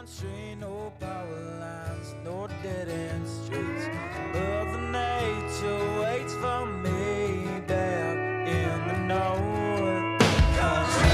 country, no power lines, no dead-end streets. Mother Nature waits for me back in the Northwoods country.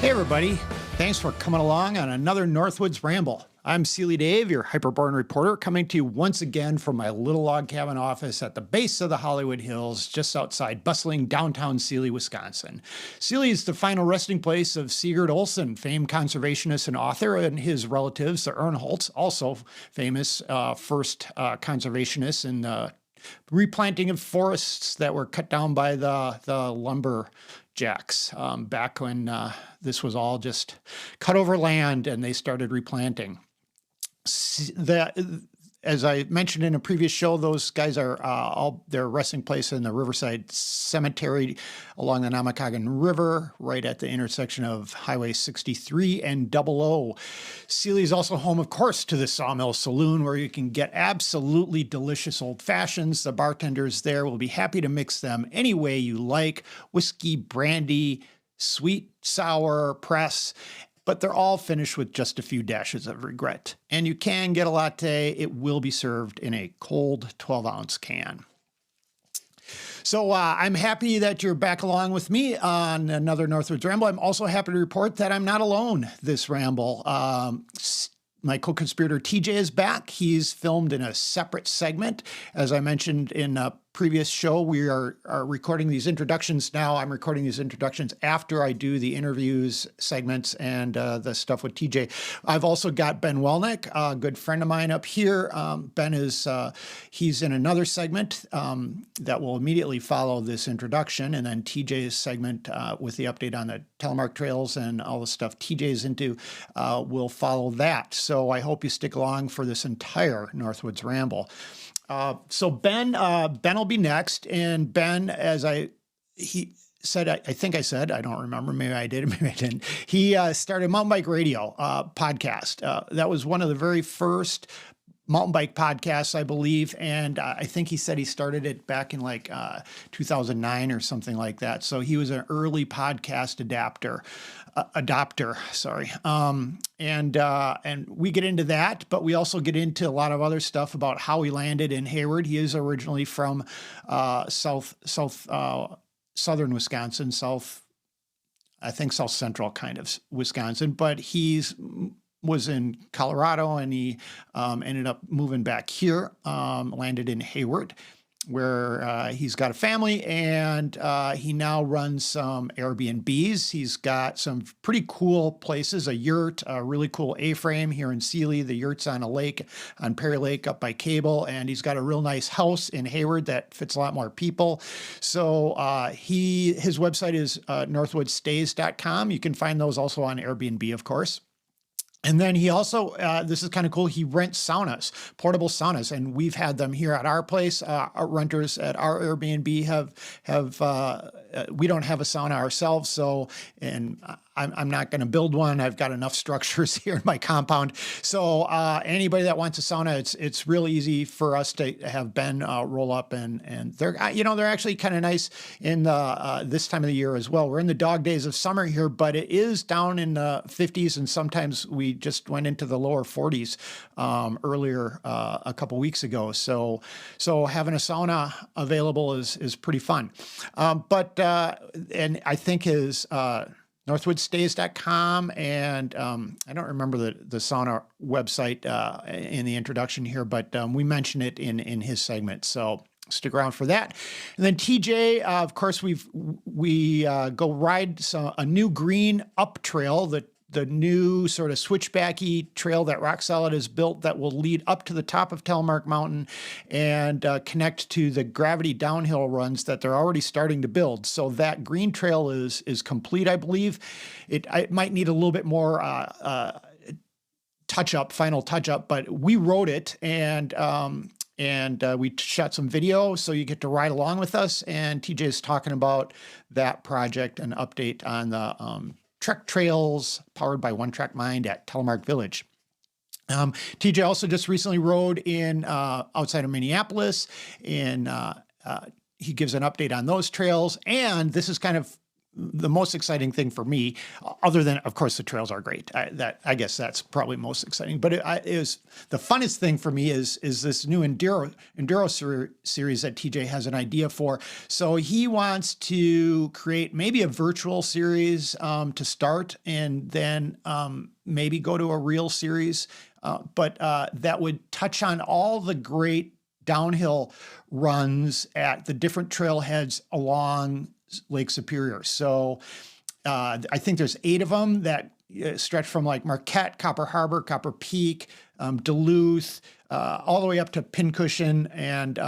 Hey everybody, thanks for coming along on another Northwoods Ramble. I'm Seeley Dave, your Hyperborn reporter, coming to you once again from my little log cabin office at the base of the Hollywood Hills, just outside bustling downtown Seeley, Wisconsin. Seeley is the final resting place of Sigurd Olsen, famed conservationist and author, and his relatives, the Ernholts, also famous first conservationists in the replanting of forests that were cut down by the lumber jacks back when this was all just cut over land and they started replanting. As I mentioned in a previous show, those guys are all their resting place in the Riverside Cemetery along the Namakagon River, right at the intersection of Highway 63 and 00. Seeley is also home, of course, to the Sawmill Saloon, where you can get absolutely delicious old fashions. The bartenders there will be happy to mix them any way you like: whiskey, brandy, sweet, sour, press. But they're all finished with just a few dashes of regret. And you can get a latte. It will be served in a cold 12-ounce can. So I'm happy that you're back along with me on another Northwoods Ramble. I'm also happy to report that I'm not alone this ramble. My co-conspirator TJ is back. He's filmed in a separate segment. As I mentioned in a previous show, we are recording these introductions now. I'm recording these introductions after I do the interviews segments and the stuff with TJ. I've also got Ben Welnak, a good friend of mine up here. Ben is, he's in another segment that will immediately follow this introduction, and then TJ's segment with the update on the Telemark trails and all the stuff TJ's into will follow that. So I hope you stick along for this entire Northwoods Ramble. So Ben will be next, and Ben, he said, I think I said, I don't remember, maybe I did, maybe I didn't. He started Mountain Bike Radio podcast. That was one of the very first mountain bike podcasts, I believe, and I think he said he started it back in like 2009 or something like that. So he was an early podcast adopter, sorry. And we get into that, but we also get into a lot of other stuff about how he landed in Hayward. He is originally from southern Wisconsin, south central kind of Wisconsin, but was in Colorado, and he ended up moving back here, landed in Hayward, where he's got a family, and he now runs some Airbnbs. He's got some pretty cool places, a yurt, a really cool A-frame here in Seeley. The yurt's on a lake, on Perry Lake up by Cable, and he's got a real nice house in Hayward that fits a lot more people. So his website is northwoodstays.com. You can find those also on Airbnb, of course. And then he also, this is kind of cool, he rents saunas, portable saunas, and we've had them here at our place. Our renters at our Airbnb we don't have a sauna ourselves, so, and I'm not going to build one. I've got enough structures here in my compound. So anybody that wants a sauna, it's real easy for us to have Ben roll up, and they're actually kind of nice in this time of the year as well. We're in the dog days of summer here, but it is down in the 50s, and sometimes we just went into the lower 40s earlier a couple weeks ago. So having a sauna available is pretty fun. And I think his northwoodstays.com, and I don't remember the sauna website in the introduction here, but we mention it in his segment. So stick around for that. And then TJ, of course, we go ride a new green up trail, the new sort of switchbacky trail that Rock Solid has built that will lead up to the top of Telemark Mountain and connect to the gravity downhill runs that they're already starting to build. So that green trail is complete, I believe. It might need a little bit more final touch up, but we rode it, and we shot some video, so you get to ride along with us. And TJ is talking about that project, an update on the Trek trails powered by One Track Mind at Telemark Village. TJ also just recently rode in outside of Minneapolis, and he gives an update on those trails. And this is kind of the most exciting thing for me, other than, of course, the trails are great. I guess that's probably most exciting. But it was the funnest thing for me is this new Enduro series that TJ has an idea for. So he wants to create maybe a virtual series to start, and then maybe go to a real series. But that would touch on all the great downhill runs at the different trailheads along Lake Superior. So I think there's 8 of them that stretch from like Marquette, Copper Harbor, Copper Peak, Duluth, all the way up to Pincushion, and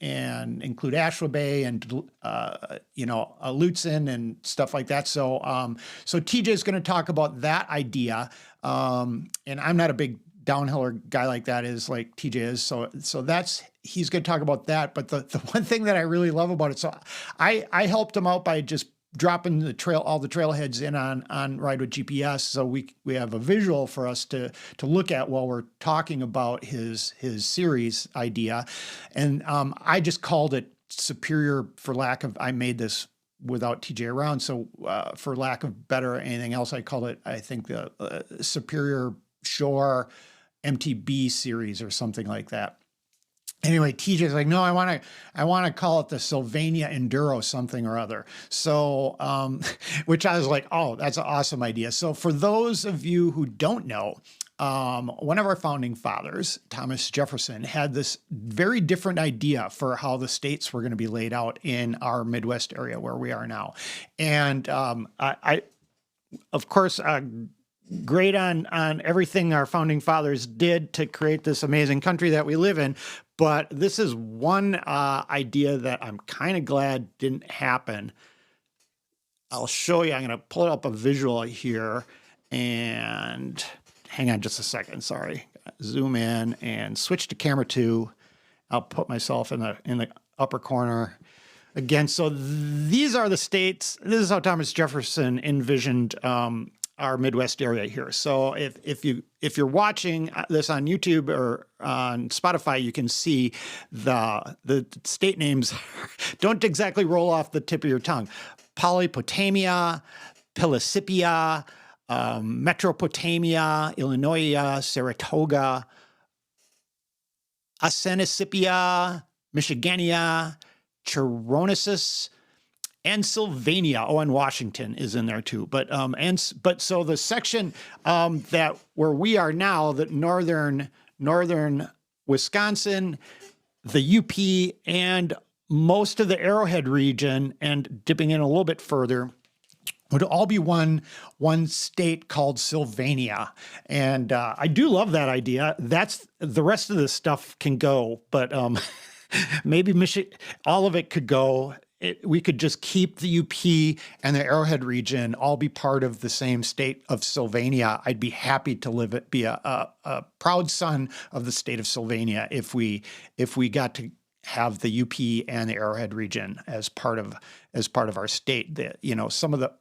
include Asheville Bay and Lutsen and stuff like that. So TJ is going to talk about that idea, and I'm not a big downhiller guy like that is like TJ is. So that's, he's going to talk about that. But the one thing that I really love about it, so I helped him out by just dropping all the trailheads in on Ride with GPS. So we have a visual for us to look at while we're talking about his series idea. And I just called it Superior I made this without TJ around. So for lack of better or anything else, I called it, I think, the Superior Shore MTB series or something like that. Anyway, TJ's like, no, I want to call it the Sylvania Enduro something or other. So, which I was like, oh, that's an awesome idea. So for those of you who don't know, one of our founding fathers, Thomas Jefferson, had this very different idea for how the states were going to be laid out in our Midwest area where we are now. And I of course, great on everything our founding fathers did to create this amazing country that we live in. But this is one idea that I'm kind of glad didn't happen. I'll show you. I'm going to pull up a visual here, and hang on just a second. Sorry. Zoom in and switch to camera 2. I'll put myself in the upper corner again. So these are the states. This is how Thomas Jefferson envisioned our Midwest area here. So if you're watching this on YouTube or on Spotify, you can see the state names don't exactly roll off the tip of your tongue. Polypotamia, Pillsipia, Metropotamia, Illinois, Saratoga, Asenisipia, Michigania, Chironesus, and Sylvania. Oh, and Washington is in there too. But so the section that where we are now, the northern Wisconsin, the UP, and most of the Arrowhead region, and dipping in a little bit further, would all be one state called Sylvania. And I do love that idea. That's the rest of this stuff can go, but maybe all of it could go. We could just keep the UP and the Arrowhead region all be part of the same state of Sylvania. I'd be happy to be a proud son of the state of Sylvania if we got to have the UP and the Arrowhead region as part of our state.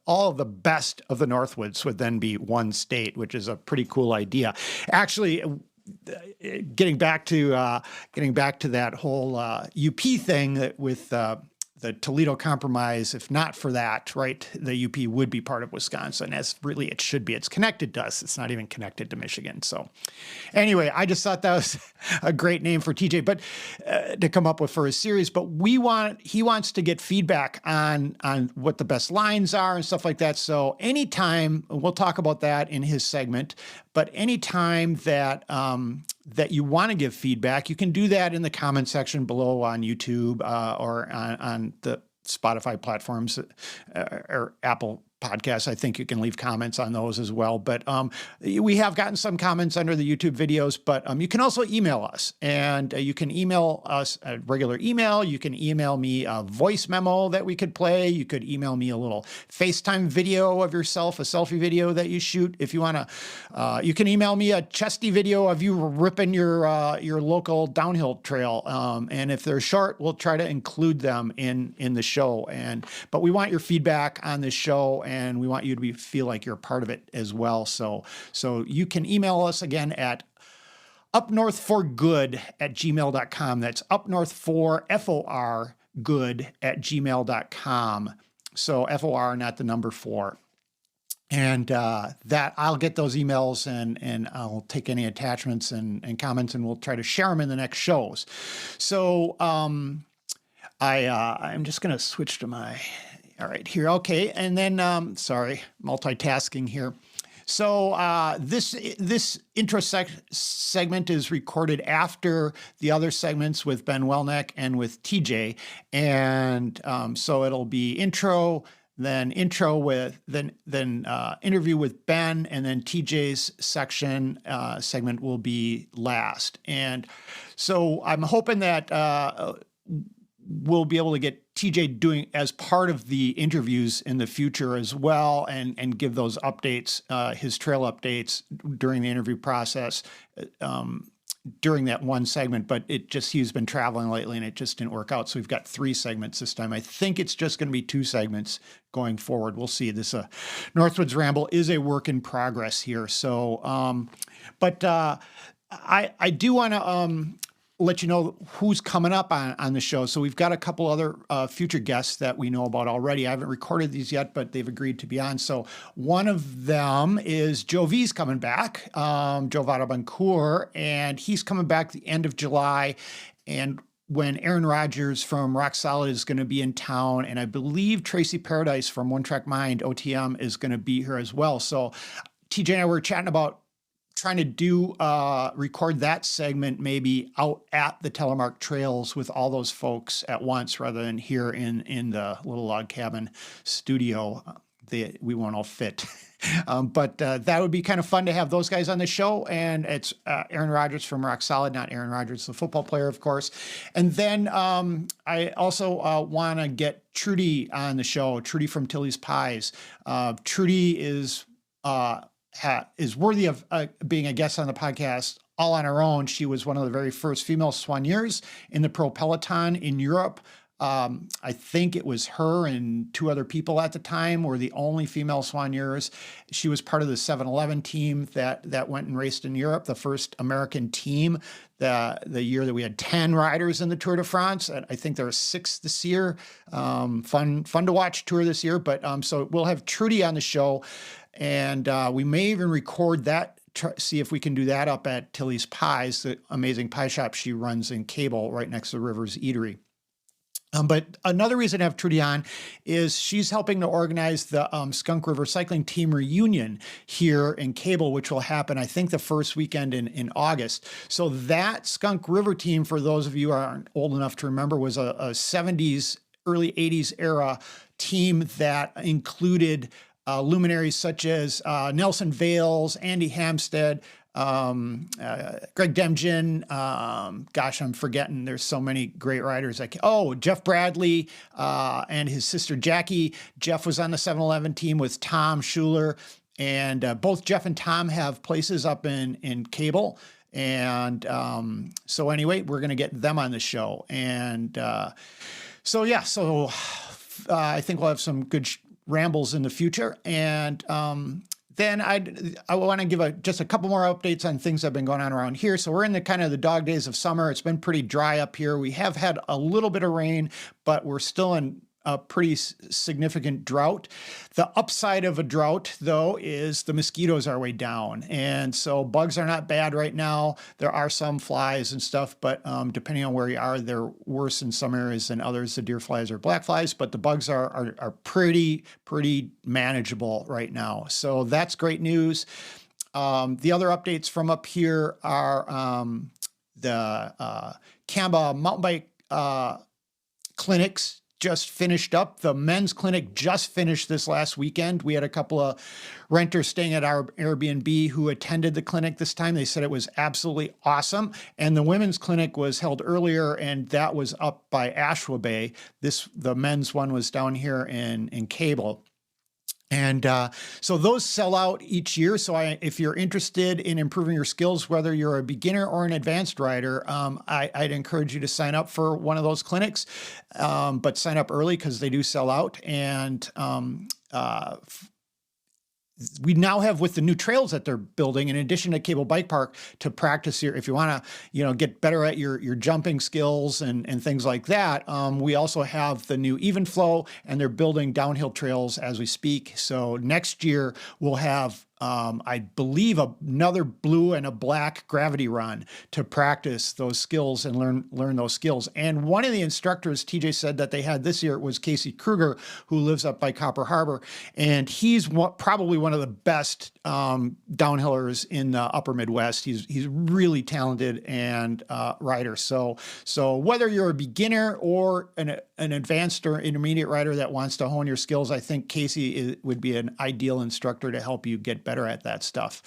All of the best of the Northwoods would then be one state, which is a pretty cool idea. Actually, getting back to that whole UP thing with the Toledo Compromise, if not for that, right, the UP would be part of Wisconsin, as really it should be. It's connected to us. It's not even connected to Michigan. So anyway, I just thought that was a great name for TJ, but to come up with for his series. But he wants to get feedback on what the best lines are and stuff like that. So anytime, we'll talk about that in his segment, but anytime that you want to give feedback, you can do that in the comment section below on YouTube or on the Spotify platforms or Apple Podcasts. I think you can leave comments on those as well. But we have gotten some comments under the YouTube videos, but you can also email us, and you can email us a regular email. You can email me a voice memo that we could play. You could email me a little FaceTime video of yourself, a selfie video that you shoot. If you want to, you can email me a chesty video of you ripping your local downhill trail. And if they're short, we'll try to include them in the show. But we want your feedback on this show. and we want you to feel like you're a part of it as well. So you can email us again at upnorth4good@gmail.com. That's upnorth4, good@gmail.com. So FOR, not the number 4. And that I'll get those emails and I'll take any attachments and comments, and we'll try to share them in the next shows. So I'm just going to switch to all right, here. Okay. And then, sorry, multitasking here. So this intro segment is recorded after the other segments with Ben Welnak and with TJ. And so it'll be intro, then interview with Ben, and then TJ's segment will be last. And so I'm hoping that we'll be able to get TJ doing as part of the interviews in the future as well, and give those updates, his trail updates during the interview process, during that one segment. But he's been traveling lately and it just didn't work out. So we've got 3 segments this time. I think it's just going to be 2 segments going forward. We'll see. This Northwoods Ramble is a work in progress here. So, I do want to let you know who's coming up on the show. So we've got a couple other future guests that we know about already. I haven't recorded these yet, but they've agreed to be on. So one of them is Joe V's coming back, Joe Vadabancourt, and he's coming back the end of July. And when Aaron Rodgers from Rock Solid is going to be in town, and I believe Tracy Paradise from One Track Mind, OTM, is going to be here as well. So TJ and I were chatting about trying to record that segment maybe out at the Telemark Trails with all those folks at once, rather than here in the little log cabin studio. We won't all fit. But that would be kind of fun to have those guys on the show. And it's Aaron Rodgers from Rock Solid, not Aaron Rodgers, the football player, of course. And then I also want to get Trudy on the show, Trudy from Tilly's Pies. Trudy is worthy of being a guest on the podcast all on her own. She was one of the very first female soigneurs in the pro peloton in Europe. I think it was her and 2 other people at the time were the only female soigneurs. She was part of the 7-Eleven team that went and raced in Europe, the first American team, the year that we had 10 riders in the Tour de France. I think there are 6 this year. Fun to watch tour this year. But so we'll have Trudy on the show. And we may even record that, see if we can do that up at Tilly's Pies, the amazing pie shop she runs in Cable right next to Rivers Eatery. But another reason to have Trudy on is she's helping to organize the Skunk River Cycling Team reunion here in Cable, which will happen, I think, the first weekend in August. So that Skunk River team, for those of you who aren't old enough to remember, was a 70s, early 80s era team that included luminaries such as Nelson Vales, Andy Hampstead, Greg Demjin, I'm forgetting. There's so many great riders. Jeff Bradley and his sister Jackie. Jeff was on the 7-Eleven team with Tom Schuler, and both Jeff and Tom have places up in Cable. And so anyway, we're going to get them on the show. And I think we'll have some good rambles in the future. And then I want to give just a couple more updates on things that have been going on around here. So we're in the kind of the dog days of summer. It's been pretty dry up here. We have had a little bit of rain, but we're still in a pretty significant drought. The upside of a drought, though, is the mosquitoes are way down. And so bugs are not bad right now. There are some flies and stuff, but depending on where you are, they're worse in some areas than others, the deer flies or black flies, but the bugs are pretty manageable right now. So that's great news. The other updates from up here are the Camba mountain bike clinics just finished up. The men's clinic just finished this last weekend. We had a couple of renters staying at our Airbnb who attended the clinic this time. They said it was absolutely awesome. And the women's clinic was held earlier, and that was up by Ashwa Bay. The men's one was down here in Cable. And so those sell out each year. So if you're interested in improving your skills, whether you're a beginner or an advanced rider, I'd encourage you to sign up for one of those clinics, but sign up early because they do sell out. And we now have, with the new trails that they're building, in addition to Cable Bike Park, to practice if you want to, get better at your jumping skills and things like that. We also have the new Even Flow, and they're building downhill trails as we speak. So next year we'll have, I believe, another blue and a black gravity run to practice those skills and learn those skills. And one of the instructors, TJ said, that they had this year was Casey Kruger, who lives up by Copper Harbor, and he's probably one of the best downhillers in the upper Midwest. He's really talented and rider. So whether you're a beginner or an advanced or intermediate rider that wants to hone your skills, I think Casey would be an ideal instructor to help you get better at that stuff.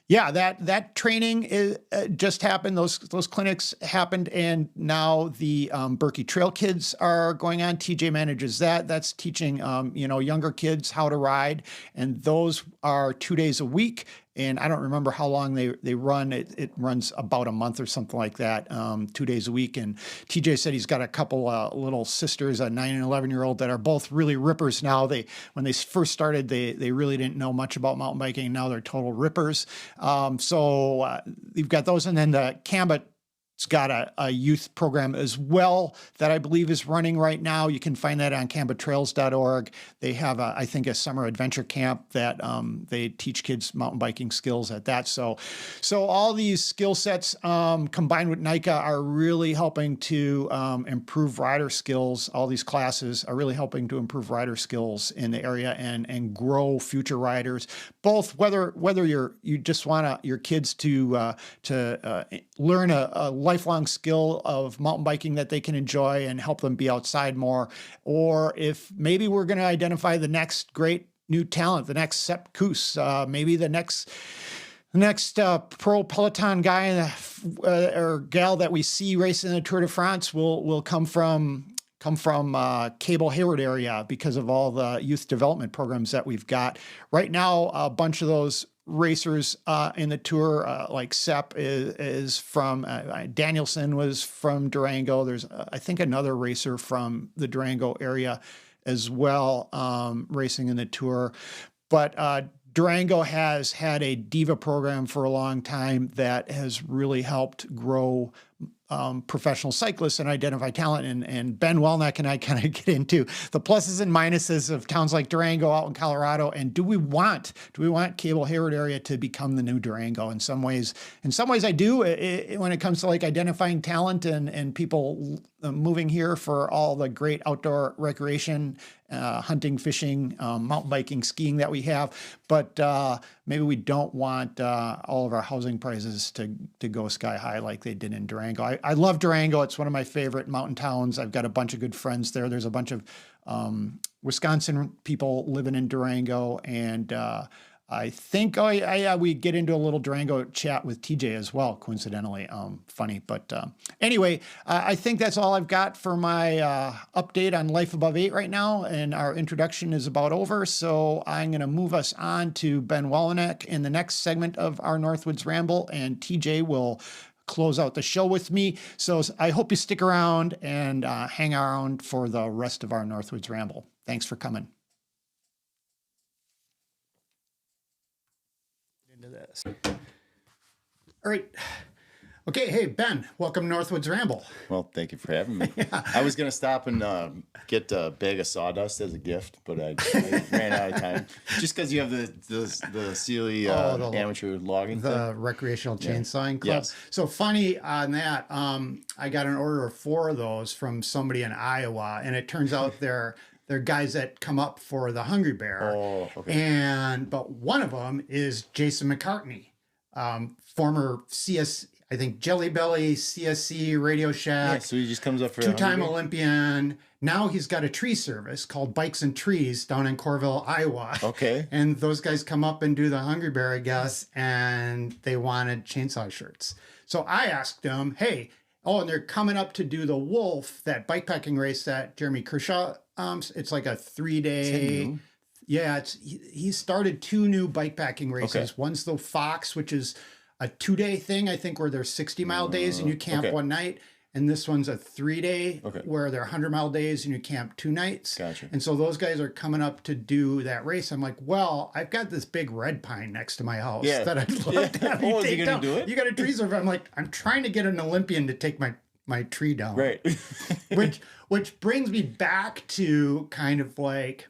That training just happened. Those clinics happened, and now the Berkey Trail Kids are going on. TJ manages that. That's teaching younger kids how to ride, and those are 2 days a week. And I don't remember how long they run. It runs about a month or something like that, 2 days a week. And TJ said he's got a couple little sisters, a 9 and 11-year-old, that are both really rippers now. When they first started, they really didn't know much about mountain biking. Now they're total rippers. So you've got those. And then the Cambit, it's got a youth program as well that I believe is running right now. You can find that on cambatrails.org. They have, I think, a summer adventure camp that they teach kids mountain biking skills at that. So all these skill sets combined with NICA are really helping to improve rider skills. All these classes are really helping to improve rider skills in the area and grow future riders. Both whether you just want your kids to learn a lifelong skill of mountain biking that they can enjoy and help them be outside more, or if maybe we're going to identify the next great new talent, the next Sepp Kuss, maybe the next pro Peloton guy or gal that we see racing the Tour de France will come from Cable Hayward area because of all the youth development programs that we've got right now. A bunch of those racers in the Tour, like Sepp is from Danielson was from Durango. There's I think another racer from the Durango area as well, racing in the Tour. But Durango has had a diva program for a long time that has really helped grow professional cyclists and identify talent. And Ben Welnak and I kind of get into the pluses and minuses of towns like Durango out in Colorado. And do we want Cable Hayward area to become the new Durango? In some ways I do, when it comes to like identifying talent and people moving here for all the great outdoor recreation, hunting, fishing, mountain biking, skiing that we have. But maybe we don't want all of our housing prices to go sky high like they did in Durango. I love Durango. It's one of my favorite mountain towns. I've got a bunch of good friends there. There's a bunch of Wisconsin people living in Durango, and I think we get into a little Durango chat with TJ as well, coincidentally. Funny, but anyway, I think that's all I've got for my update on Life Above 8 right now, and our introduction is about over. So I'm going to move us on to Ben Welnak in the next segment of our Northwoods Ramble, and TJ will close out the show with me. So I hope you stick around and hang around for the rest of our Northwoods Ramble. Thanks for coming. Into this. All right. Okay. Hey, Ben, welcome to Northwoods Ramble. Well, thank you for having me. Yeah. I was going to stop and get a bag of sawdust as a gift, but I ran out of time. Just because you have the Seeley amateur logging the thing. Recreational Chainsawing Club. Yes. So funny on that, I got an order of 4 of those from somebody in Iowa, and it turns out they're guys that come up for the Hungry Bear. Oh, okay. But one of them is Jason McCartney, former I think Jelly Belly, CSC, Radio Shack. Yeah, so he just comes up for 2-time Olympian. Now he's got a tree service called Bikes and Trees down in Corville, Iowa. Okay. And those guys come up and do the Hungry Bear, I guess, and they wanted chainsaw shirts. So I asked them, hey, and they're coming up to do the Wolf, that bikepacking race that Jeremy Kershaw It's like a 3-day. Yeah, he started 2 new bikepacking races. Okay. One's the Fox, which is a 2-day thing, I think, where there's 60-mile days and you camp one night. And this one's a 3-day where they're 100-mile days and you camp 2 nights. Gotcha. And so those guys are coming up to do that race. I'm like, well, I've got this big red pine next to my house that I'd love to have you take down. Do it? You got a tree survey. I'm like, I'm trying to get an Olympian to take my tree down. Right. which brings me back to kind of like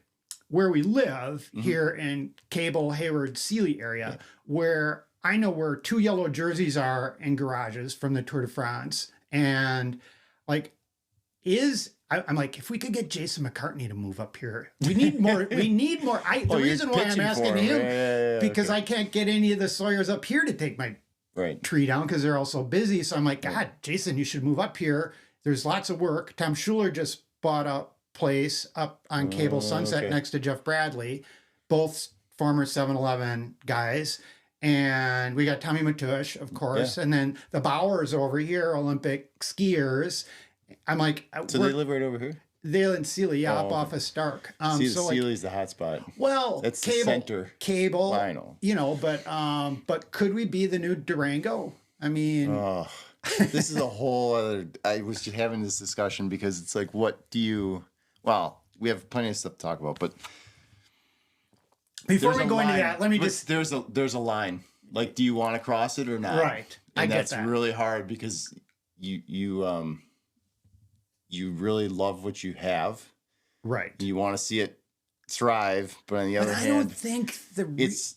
where we live here in Cable, Hayward, Seeley area, where I know where 2 yellow jerseys are in garages from the Tour de France. And like, I'm like, if we could get Jason McCartney to move up here, we need more. The reason why I'm asking him, because I can't get any of the Sawyers up here to take my tree down because they're all so busy. So I'm like, God, Jason, you should move up here. There's lots of work. Tom Schuler just bought a place up on Cable Sunset next to Jeff Bradley, both former 7-Eleven guys. And we got Tommy Matush, of course, and then the Bowers over here, Olympic skiers. I'm like, so they live right over here. They live in Seeley, up off of Stark. Seeley's the hot spot. Well, that's Cable, the center. Cable, I know. You know, but could we be the new Durango? I mean, this is a whole other. I was just having this discussion because it's like, what do you? Well, we have plenty of stuff to talk about, but. Before we go into that, let me just... There's a line. Like, do you want to cross it or not? Right. And that's really hard because you really love what you have. Right. You want to see it thrive, but on the other hand... I don't think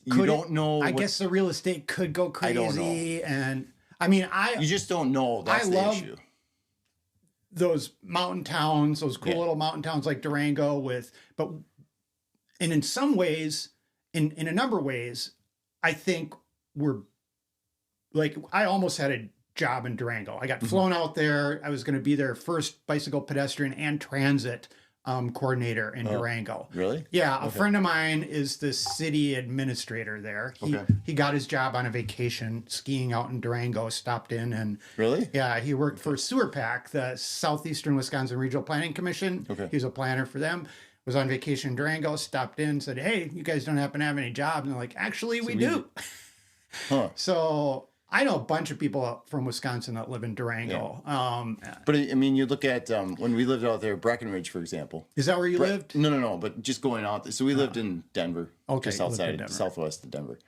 you don't know... I guess the real estate could go crazy. I don't know. And, I mean, You just don't know. That's the issue. Those mountain towns, those cool little mountain towns like Durango and in some ways... In a number of ways, I think we're like, I almost had a job in Durango. I got flown out there. I was going to be their first bicycle, pedestrian, and transit coordinator in Durango. Really? Yeah. A friend of mine is the city administrator there. He got his job on a vacation skiing out in Durango, stopped in and... Really? Yeah. He worked for SewerPAC, the Southeastern Wisconsin Regional Planning Commission. He was a planner for them. Was on vacation in Durango, stopped in, said, hey, you guys don't happen to have any jobs? And they're like, actually, we do. So I know a bunch of people from Wisconsin that live in Durango. But I mean, you look at when we lived out there, Breckenridge, for example. Is that where you lived? No. But just going out there. So we lived in Denver, just outside, southwest of Denver.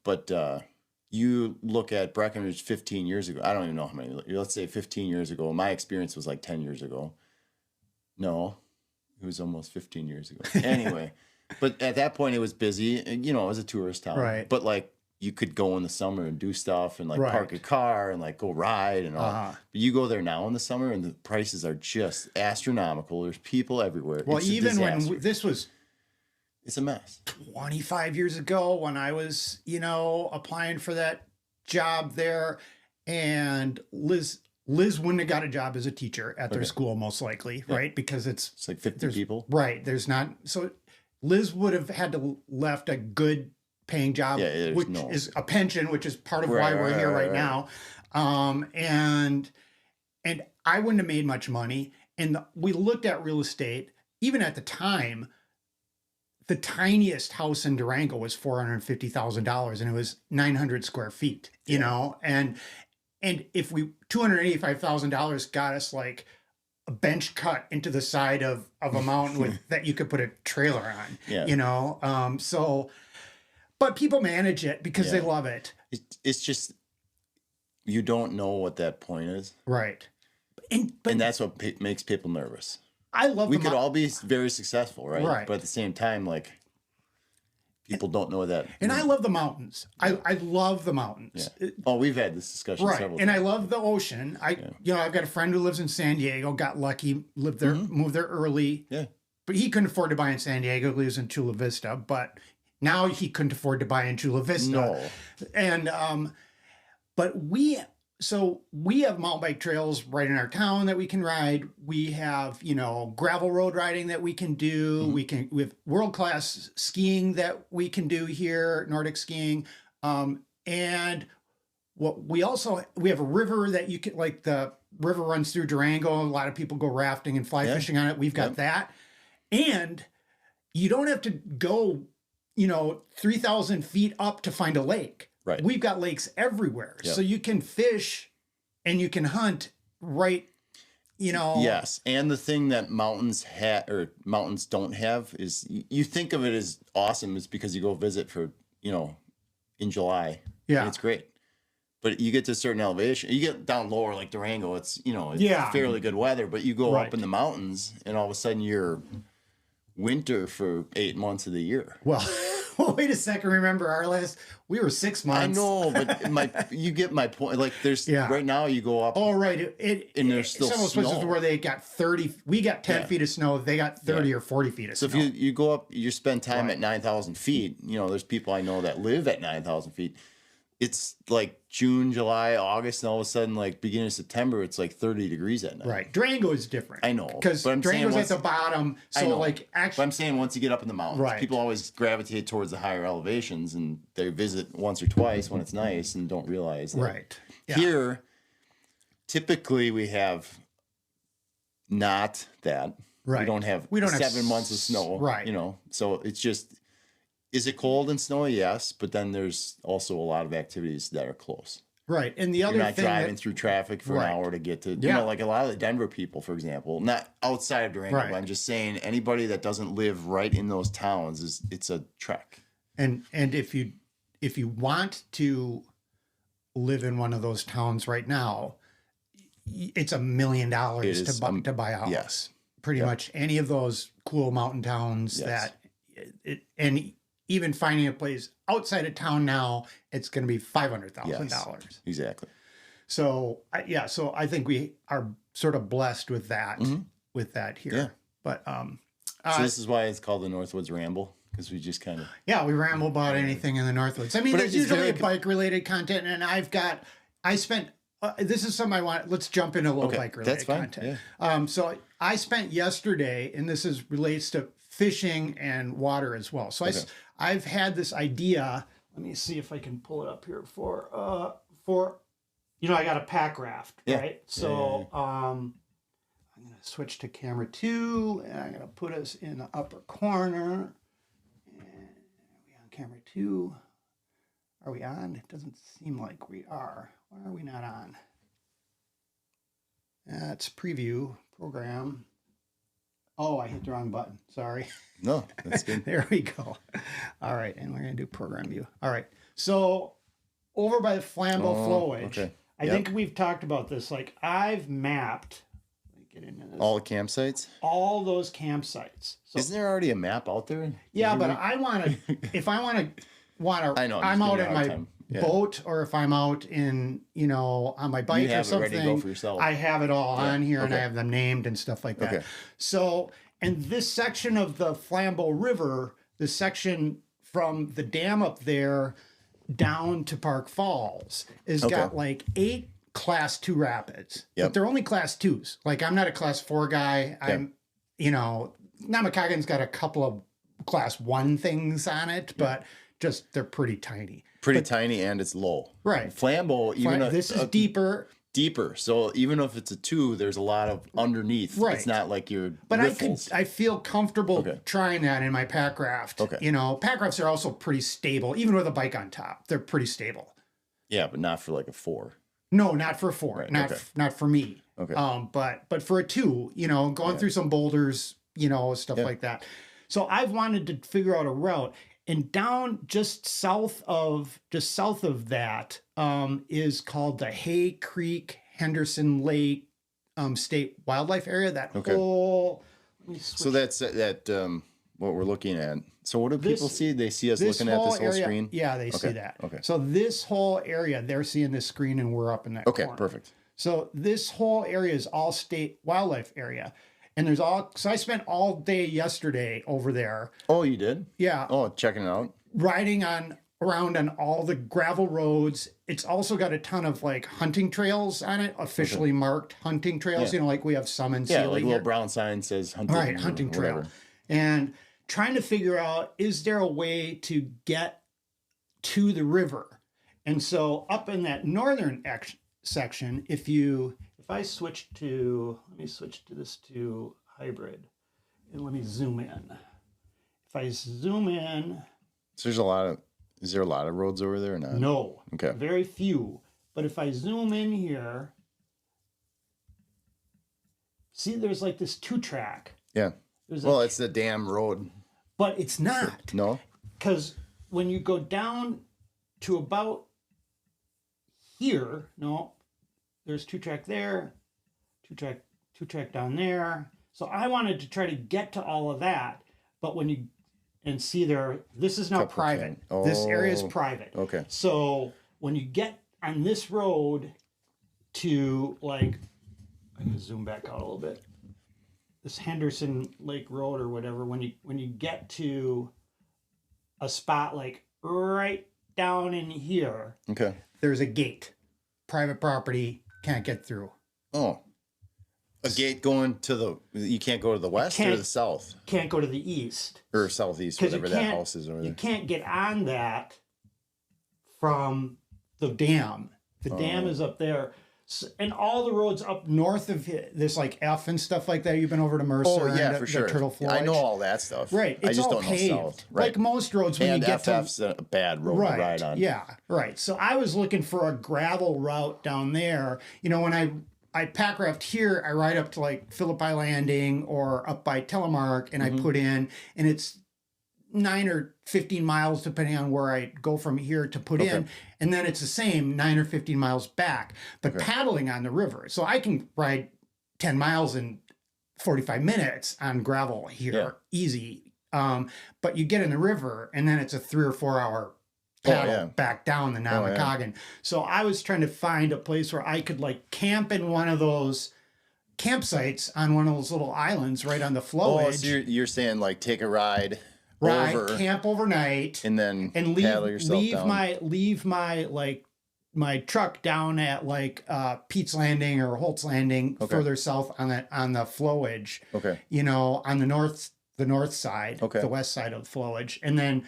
But you look at Breckenridge 15 years ago. I don't even know how many. Let's say 15 years ago. My experience was like 10 years ago. No. It was almost 15 years ago. Anyway, but at that point it was busy. And, you know, it was a tourist town. Right. But like you could go in the summer and do stuff and like park a car and like go ride and all. But you go there now in the summer and the prices are just astronomical. There's people everywhere. Well, even when this was... It's a mess. 25 years ago when I was, applying for that job there, and Liz wouldn't have got a job as a teacher at their school, most likely, right? Because it's like 50 people. Right. There's not. So Liz would have had to left a good paying job, which is a pension, which is part of why we're here right now. And I wouldn't have made much money. And we looked at real estate, even at the time, the tiniest house in Durango was $450,000 and it was 900 square feet, you know, and if $285,000 got us like a bench cut into the side of a mountain that you could put a trailer on, you know? But people manage it because they love it. It's just, you don't know what that point is. Right. And that's what makes people nervous. We could all be very successful, right? Right. But at the same time, like, people don't know that. And I love the mountains. I love the mountains. Yeah. We've had this discussion several times. And I love the ocean. I've got a friend who lives in San Diego, got lucky, lived there, moved there early. Yeah. But he couldn't afford to buy in San Diego. He lives in Chula Vista. But now he couldn't afford to buy in Chula Vista. No. And, but we have mountain bike trails right in our town that we can ride. We have, gravel road riding that we can do. We have world-class skiing that we can do here, Nordic skiing. And we have a river that you can, like the river runs through Durango. A lot of people go rafting and fly fishing on it. We've got that. And you don't have to go, 3,000 feet up to find a lake. Right. We've got lakes everywhere. Yep. So you can fish and you can hunt right, Yes. And the thing that mountains don't have is you think of it as awesome is because you go visit for, in July. Yeah. And it's great. But you get to a certain elevation, you get down lower like Durango, it's fairly good weather, but you go up in the mountains and all of a sudden you're winter for 8 months of the year. Well, wait a second. Remember we were 6 months. I know, but you get my point. Like right now you go up. Oh, right. And there's still some of those places where they got 30, we got 10 feet of snow. They got 30 or 40 feet of snow. So if you go up, you spend time at 9,000 feet, there's people I know that live at 9,000 feet. It's like June, July, August, and all of a sudden, like beginning of September, it's like 30 degrees at night. Right. Durango is different. I know. Because Durango's at the bottom. So but I'm saying once you get up in the mountains, people always gravitate towards the higher elevations and they visit once or twice when it's nice and don't realize that. Right. Yeah. Here, typically we have not that. Right. We don't have 7 months of snow. Right. So it's just, is it cold and snowy? Yes. But then there's also a lot of activities that are close. Right. And the other You're not thing driving through traffic for an hour to get to, like a lot of the Denver people, for example, not outside of Durango, but I'm just saying anybody that doesn't live right in those towns it's a trek. And if you want to live in one of those towns right now, it's $1 million to buy a house. Yes. Pretty much any of those cool mountain towns and even finding a place outside of town now, it's going to be $500,000. Yes, exactly. So I think we are sort of blessed with that, here. Yeah. But so this is why it's called the Northwoods Ramble, because we just kind of we ramble about anything in the Northwoods. I mean, there's usually bike related content, and this is something I want. Let's jump into a little bike related content. Yeah. So I spent yesterday, and this relates to fishing and water as well. So I've had this idea. Let me see if I can pull it up here for I got a pack raft, right? So I'm gonna switch to camera 2, and I'm gonna put us in the upper corner. And are we on camera 2? Are we on? It doesn't seem like we are. Why are we not on? That's preview program. Oh, I hit the wrong button. Sorry. No, that's good. There we go. All right. And we're going to do program view. All right. So over by the Flambeau Flowage, I think we've talked about this. Like I've mapped, let me get into this. All the campsites? All those campsites. So, isn't there already a map out there? Yeah, but I want to, if I want to, I know, I'm out in my boat, or if I'm out in, on my bike or something, ready to go for yourself. I have it all on here and I have them named and stuff like that. So, and this section of the Flambeau River, the section from the dam up there down to Park Falls, has got like 8 class 2 rapids, but they're only class 2s. Like I'm not a class 4 guy. I'm, Namakagan's got a couple of class 1 things on it, but just they're pretty tiny. Tiny, and it's low. Right. Flambeau, this is deeper. Deeper. So even if it's a 2, there's a lot of underneath. Right. It's not like you're I feel comfortable trying that in my pack raft. Pack rafts are also pretty stable. Even with a bike on top, they're pretty stable. Yeah, but not for like a 4. No, not for a 4. Right. Not for me. Okay. But for a 2, going through some boulders, stuff like that. So I've wanted to figure out a route. And down just south of that is called the Hay Creek Henderson Lake State Wildlife Area. That whole. So that's what we're looking at. So what do people see? They see us looking at this whole screen. Yeah, they see that. Okay. So this whole area, they're seeing this screen, and we're up in that. Okay, corner. perfect. So this whole area is all state wildlife area. And so I spent all day yesterday over there. Oh, you did? Yeah. Oh, checking it out. Riding around on all the gravel roads. It's also got a ton of like hunting trails on it, officially marked hunting trails, like we have some in Seeley. Yeah, like a little brown sign says hunting. Right, hunting trail. And trying to figure out, is there a way to get to the river? And so up in that northern section, if I switch to, let me switch to this to hybrid. let me zoom in. If I zoom in, So is there a lot of roads over there or not? no, Okay. very few. But if I zoom in here, see, there's like this 2-track. Yeah. Well, it's the damn road. But it's not. No? Because when you go down to about here, no, there's 2-track there, 2-track down there. So I wanted to try to get to all of that. But when you, and see there, this is now private. Oh, this area is private. Okay. So when you get on this road to like, I'm gonna zoom back out a little bit. This Henderson Lake Road or whatever, when you get to a spot like right down in here, Okay. there's a gate. Private property, can't get through. Oh. A gate going to you can't go to the west or the south? Can't go to the east. Or southeast, whatever that house is over there. You can't get on that from the dam. The dam is up there. And all the roads up north of this, like F and stuff like that. You've been over to Mercer. Oh, yeah, for sure. Turtle Forge. I know all that stuff. Right. It's I just all don't paved. know south. Right. Like most roads when and you get FF's a bad road to ride on. Yeah, right. So I was looking for a gravel route down there. You know, when I pack raft here, I ride up to like Philippi Landing or up by Telemark and I put in, and it's 9 or 15 miles depending on where I go from here to put in, and then it's the same 9 or 15 miles back, but paddling on the river. So I can ride 10 miles in 45 minutes on gravel here, easy. But you get in the river and then it's a 3 or 4 hour paddle back down the Namakagon. So I was trying to find a place where I could like camp in one of those campsites on one of those little islands right on the flow edge. So you're saying like take a ride over, camp overnight, and then paddle yourself down. leave my like my truck down at like Pete's Landing or Holt's Landing further south on the flow edge. Okay. You know, on the north side, the west side of the flow edge, and then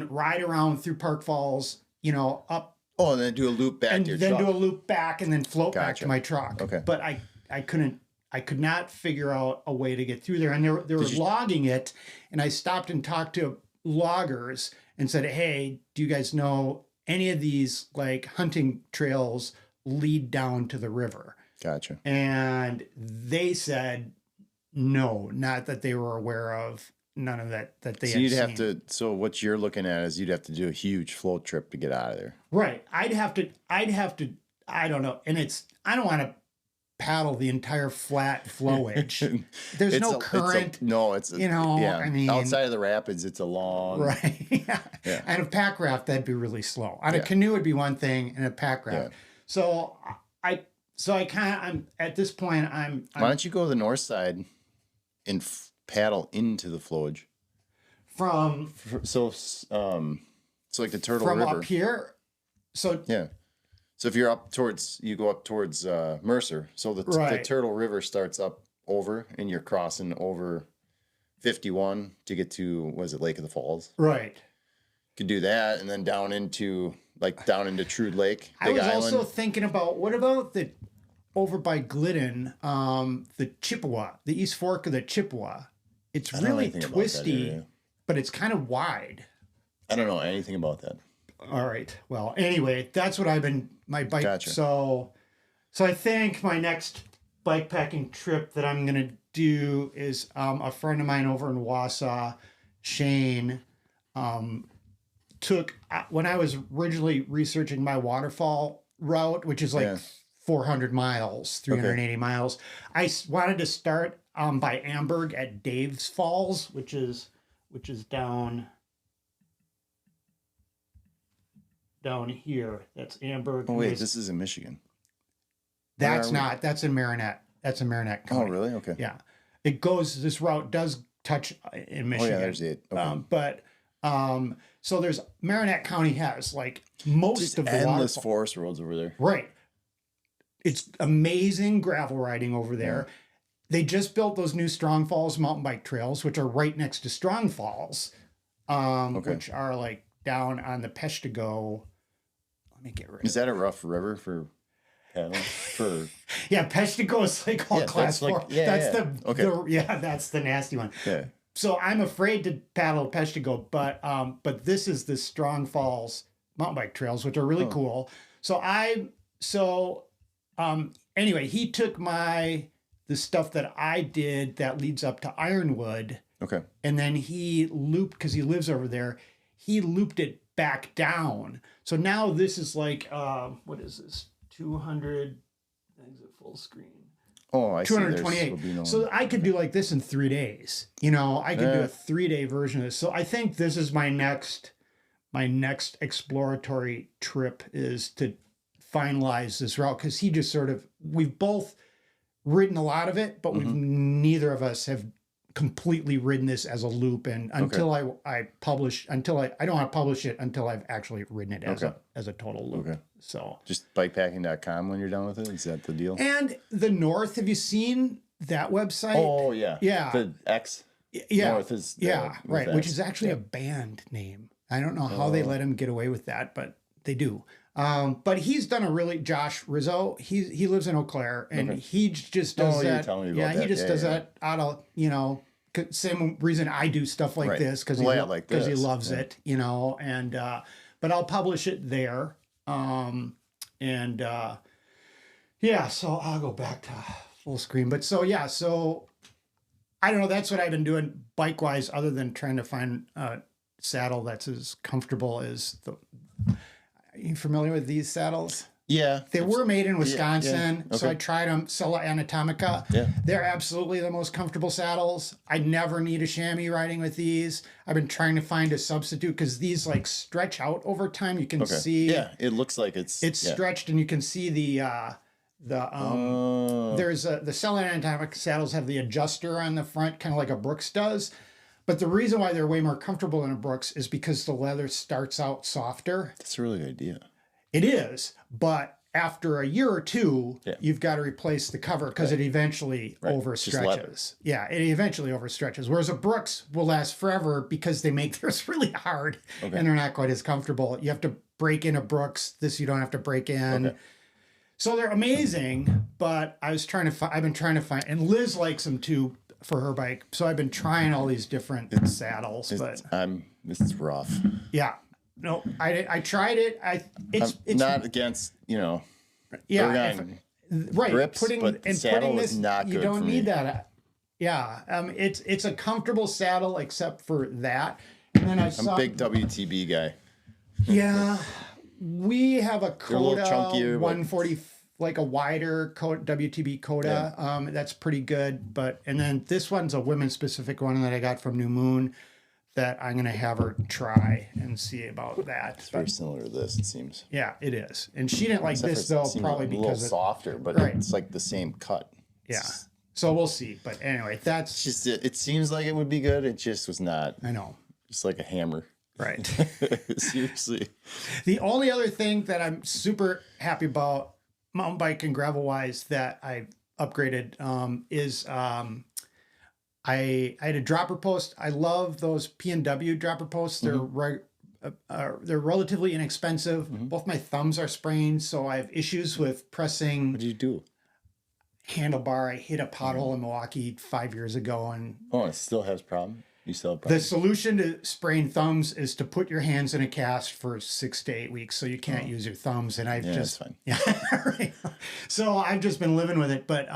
ride around through Park Falls, you know, up. Oh, and then do a loop back to your truck. And then do a loop back and then float back to my truck. Okay. But I could not figure out a way to get through there. And they were logging it. And I stopped and talked to loggers and said, hey, do you guys know any of these like hunting trails lead down to the river? Gotcha. And they said, no, not that they were aware of. None of that they so had you'd seen. have to. So what you're looking at is you'd have to do a huge float trip to get out of there. Right. I'd have to. I don't know. And I don't want to paddle the entire flat flowage. There's no current. It's you know. Yeah. I mean, outside of the rapids, it's a long. Right. Yeah. And a pack raft, that'd be really slow. On a canoe would be one thing, and a pack raft. So I'm at this point. Why don't you go to the north side and paddle into the flowage so like the Turtle River up here. So so if you're you go up towards Mercer. So the Turtle River starts up over, and you're crossing over 51 to get to Lake of the Falls. Right. You could do that, and then down into Trude Lake. I was also thinking about what about over by Glidden, the Chippewa, the East Fork of the Chippewa. It's really twisty, but it's kind of wide. I don't know anything about that. All right. Well, anyway, that's what my bike. Gotcha. So I think my next bike packing trip that I'm going to do is a friend of mine over in Wausau, Shane, took, when I was originally researching my waterfall route, which is like 400 miles, 380 miles. I wanted to start by Amberg at Dave's Falls, which is down here. That's Amberg. Oh wait, this is in Michigan. That's not. That's in Marinette. That's in Marinette County. Oh really? Okay. Yeah, this route does touch in Michigan. Oh yeah, there's it. Okay. So there's Marinette County has like most of the endless forest roads over there. Right. It's amazing gravel riding over there. Yeah. They just built those new Strong Falls mountain bike trails, which are right next to Strong Falls, which are like down on the Peshtigo. Let me get rid of it. Is that a rough river for paddling? for. Yeah, Peshtigo is like all class 4. That's the nasty one. Yeah. So I'm afraid to paddle Peshtigo, but this is the Strong Falls mountain bike trails, which are really cool. Anyway, he took the stuff that I did that leads up to Ironwood. Okay. And then he looped, because he lives over there, he looped it back down. So now this is like, what is this? 200, exit full screen. Oh, I 228. See. So I could do like this in 3 days. You know, I could do a 3-day version of this. So I think this is my next exploratory trip, is to finalize this route, because he just we've both ridden a lot of it, but neither of us have completely ridden this as a loop. And until I don't want to publish it until I've actually ridden it as a total loop. Okay. So just bikepacking.com when you're done with it. Is that the deal? And the North, have you seen that website? Oh yeah. Yeah. The X. Yeah. North is right. X. Which is actually a band name. I don't know how they let him get away with that, but they do. But he's done Josh Rizzo, he lives in Eau Claire, and he just does that. He just does that out of, same reason I do stuff like this, because he loves it, and, but I'll publish it there. So I'll go back to full screen, but so I don't know. That's what I've been doing bike wise, other than trying to find a saddle that's as comfortable as Are you familiar with these saddles? Yeah. They were made in Wisconsin, Okay. so I tried them, Sella Anatomica. Yeah. They're absolutely the most comfortable saddles. I never need a chamois riding with these. I've been trying to find a substitute, because these like stretch out over time. You can see. Yeah, it looks like it's stretched, and you can see there's the Sella Anatomica saddles have the adjuster on the front, kind of like a Brooks does. But the reason why they're way more comfortable than a Brooks is because the leather starts out softer. That's a really good idea. It is, but after a year or two, you've got to replace the cover, because it eventually overstretches. Yeah, it eventually overstretches. Whereas a Brooks will last forever, because they make theirs really hard and they're not quite as comfortable. You have to break in a Brooks. This you don't have to break in. Okay. So they're amazing, but I've been trying to find, and Liz likes them too for her bike. So I've been trying all these different saddles, but this is rough. Yeah. No, I tried it. It's not against, right. Grips, but the saddle is not good. You don't for need me. that. It's a comfortable saddle except for that. And then I'm a big WTB guy. Yeah, we have a Coda 140, like a wider WTB Coda. Yeah. That's pretty good. And then this one's a women's specific one that I got from New Moon, that I'm going to have her try and see about that. It's very similar to this, it seems. Yeah, it is. And she didn't like this, though, probably because a little softer, but it's like the same cut. Yeah. So we'll see. But anyway, that's just it seems like it would be good. It just was not. I know. Just like a hammer. Right. Seriously. The only other thing that I'm super happy about, mountain bike and gravel wise, that I've upgraded is I had a dropper post. I love those P&W dropper posts. They're they're relatively inexpensive. Mm-hmm. Both my thumbs are sprained, so I have issues with pressing. What did you do? Handlebar. I hit a pothole in Milwaukee 5 years ago, and it still has problem. You still have problems. The solution to sprained thumbs is to put your hands in a cast for 6 to 8 weeks, so you can't use your thumbs. And I've just that's fine. Right. So I've just been living with it, but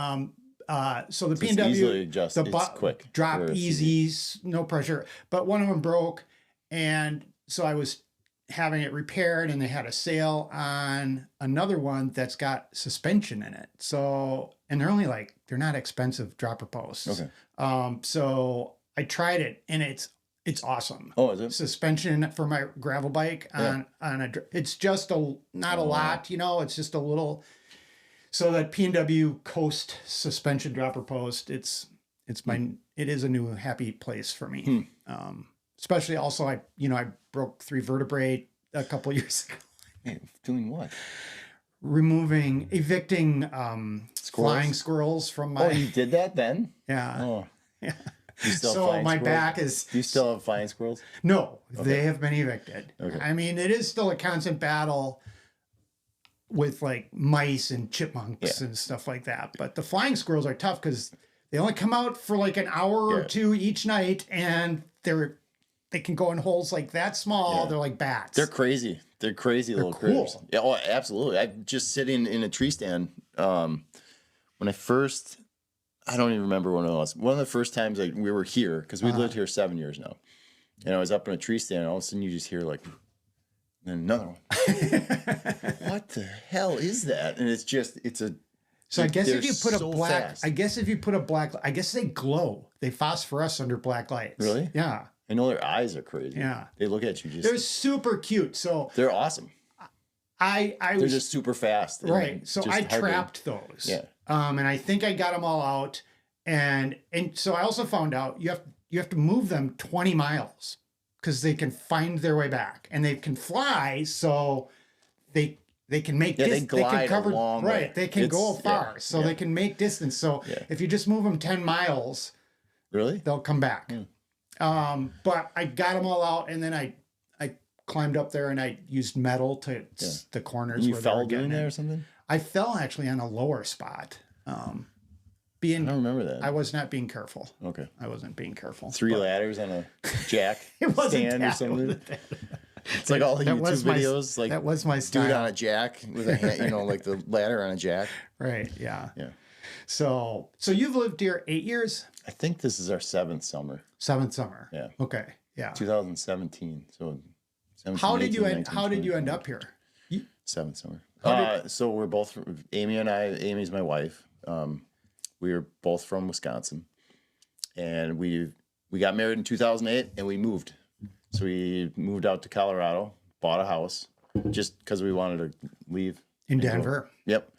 so the P&W, it's quick, drop easy, no pressure. But one of them broke, and so I was having it repaired, and they had a sale on another one that's got suspension in it. So, and they're not expensive dropper posts. Okay. So I tried it, and it's awesome. Oh, is it? Suspension for my gravel bike it's just not a lot, it's just a little. So that P&W Coast suspension dropper post, it is a new happy place for me. Especially also I broke 3 vertebrae a couple years ago. Hey, doing what? Evicting flying squirrels from my. Oh, you did that then? Yeah. Oh, yeah. So my back is. Do you still have flying squirrels? No, they have been evicted. Okay. I mean, it is still a constant battle with like mice and chipmunks and stuff like that. But the flying squirrels are tough because they only come out for like an hour or two each night, and they can go in holes like that small. Yeah. They're like bats. They're crazy. They're crazy little critters. Yeah, oh, absolutely. I'm just sitting in a tree stand. When I don't even remember when it was. One of the first times we were here, because we lived here 7 years now, and I was up in a tree stand, and all of a sudden you just hear like, and another one. What the hell is that? And it's a. So I guess if you put a black, I guess they glow. They phosphoresce under black lights. Really? Yeah. I know their eyes are crazy. Yeah. They look at you just. They're super cute. So they're awesome. They're just super fast. Right. So I trapped those. Yeah. And I think I got them all out. And so I also found out you have to move them 20 miles because they can find their way back, and they can fly. So they can make they glide a long way. They can go far, so they can make distance. So if you just move them 10 miles, really, they'll come back. But I got them all out, and then I climbed up there and I used metal to the corners. You fell doing there or something? I fell actually on a lower spot. I don't remember that. I was not being careful. Okay. I wasn't being careful. 3 ladders on a jack stand or something. It's like all the YouTube videos. Like that was my style. Dude on a jack with a hand, like the ladder on a jack. Right. Yeah. Yeah. So you've lived here 8 years? I think this is our 7th summer. 7th summer. Yeah. Okay. Yeah. 2017. So 17, how did 18, you 19, how did you end up here? 7th summer. So we're both Amy and I. Amy's my wife. We were both from Wisconsin, and we got married in 2008, and we moved. So we moved out to Colorado, bought a house, just because we wanted to leave. In Denver? Yep.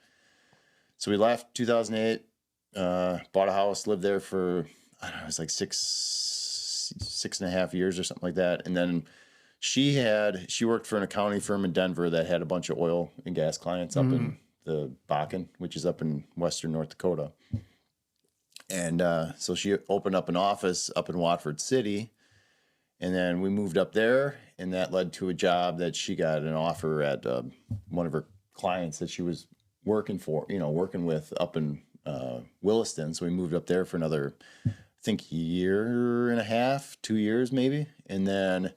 So we left 2008, bought a house, lived there for, I don't know, it was like six and a half years or something like that. And then she worked for an accounting firm in Denver that had a bunch of oil and gas clients up in the Bakken, which is up in western North Dakota. And so she opened up an office up in Watford City. And then we moved up there, and that led to a job that she got an offer at one of her clients that she was working with up in Williston. So we moved up there for another, I think, year and a half, 2 years maybe. And then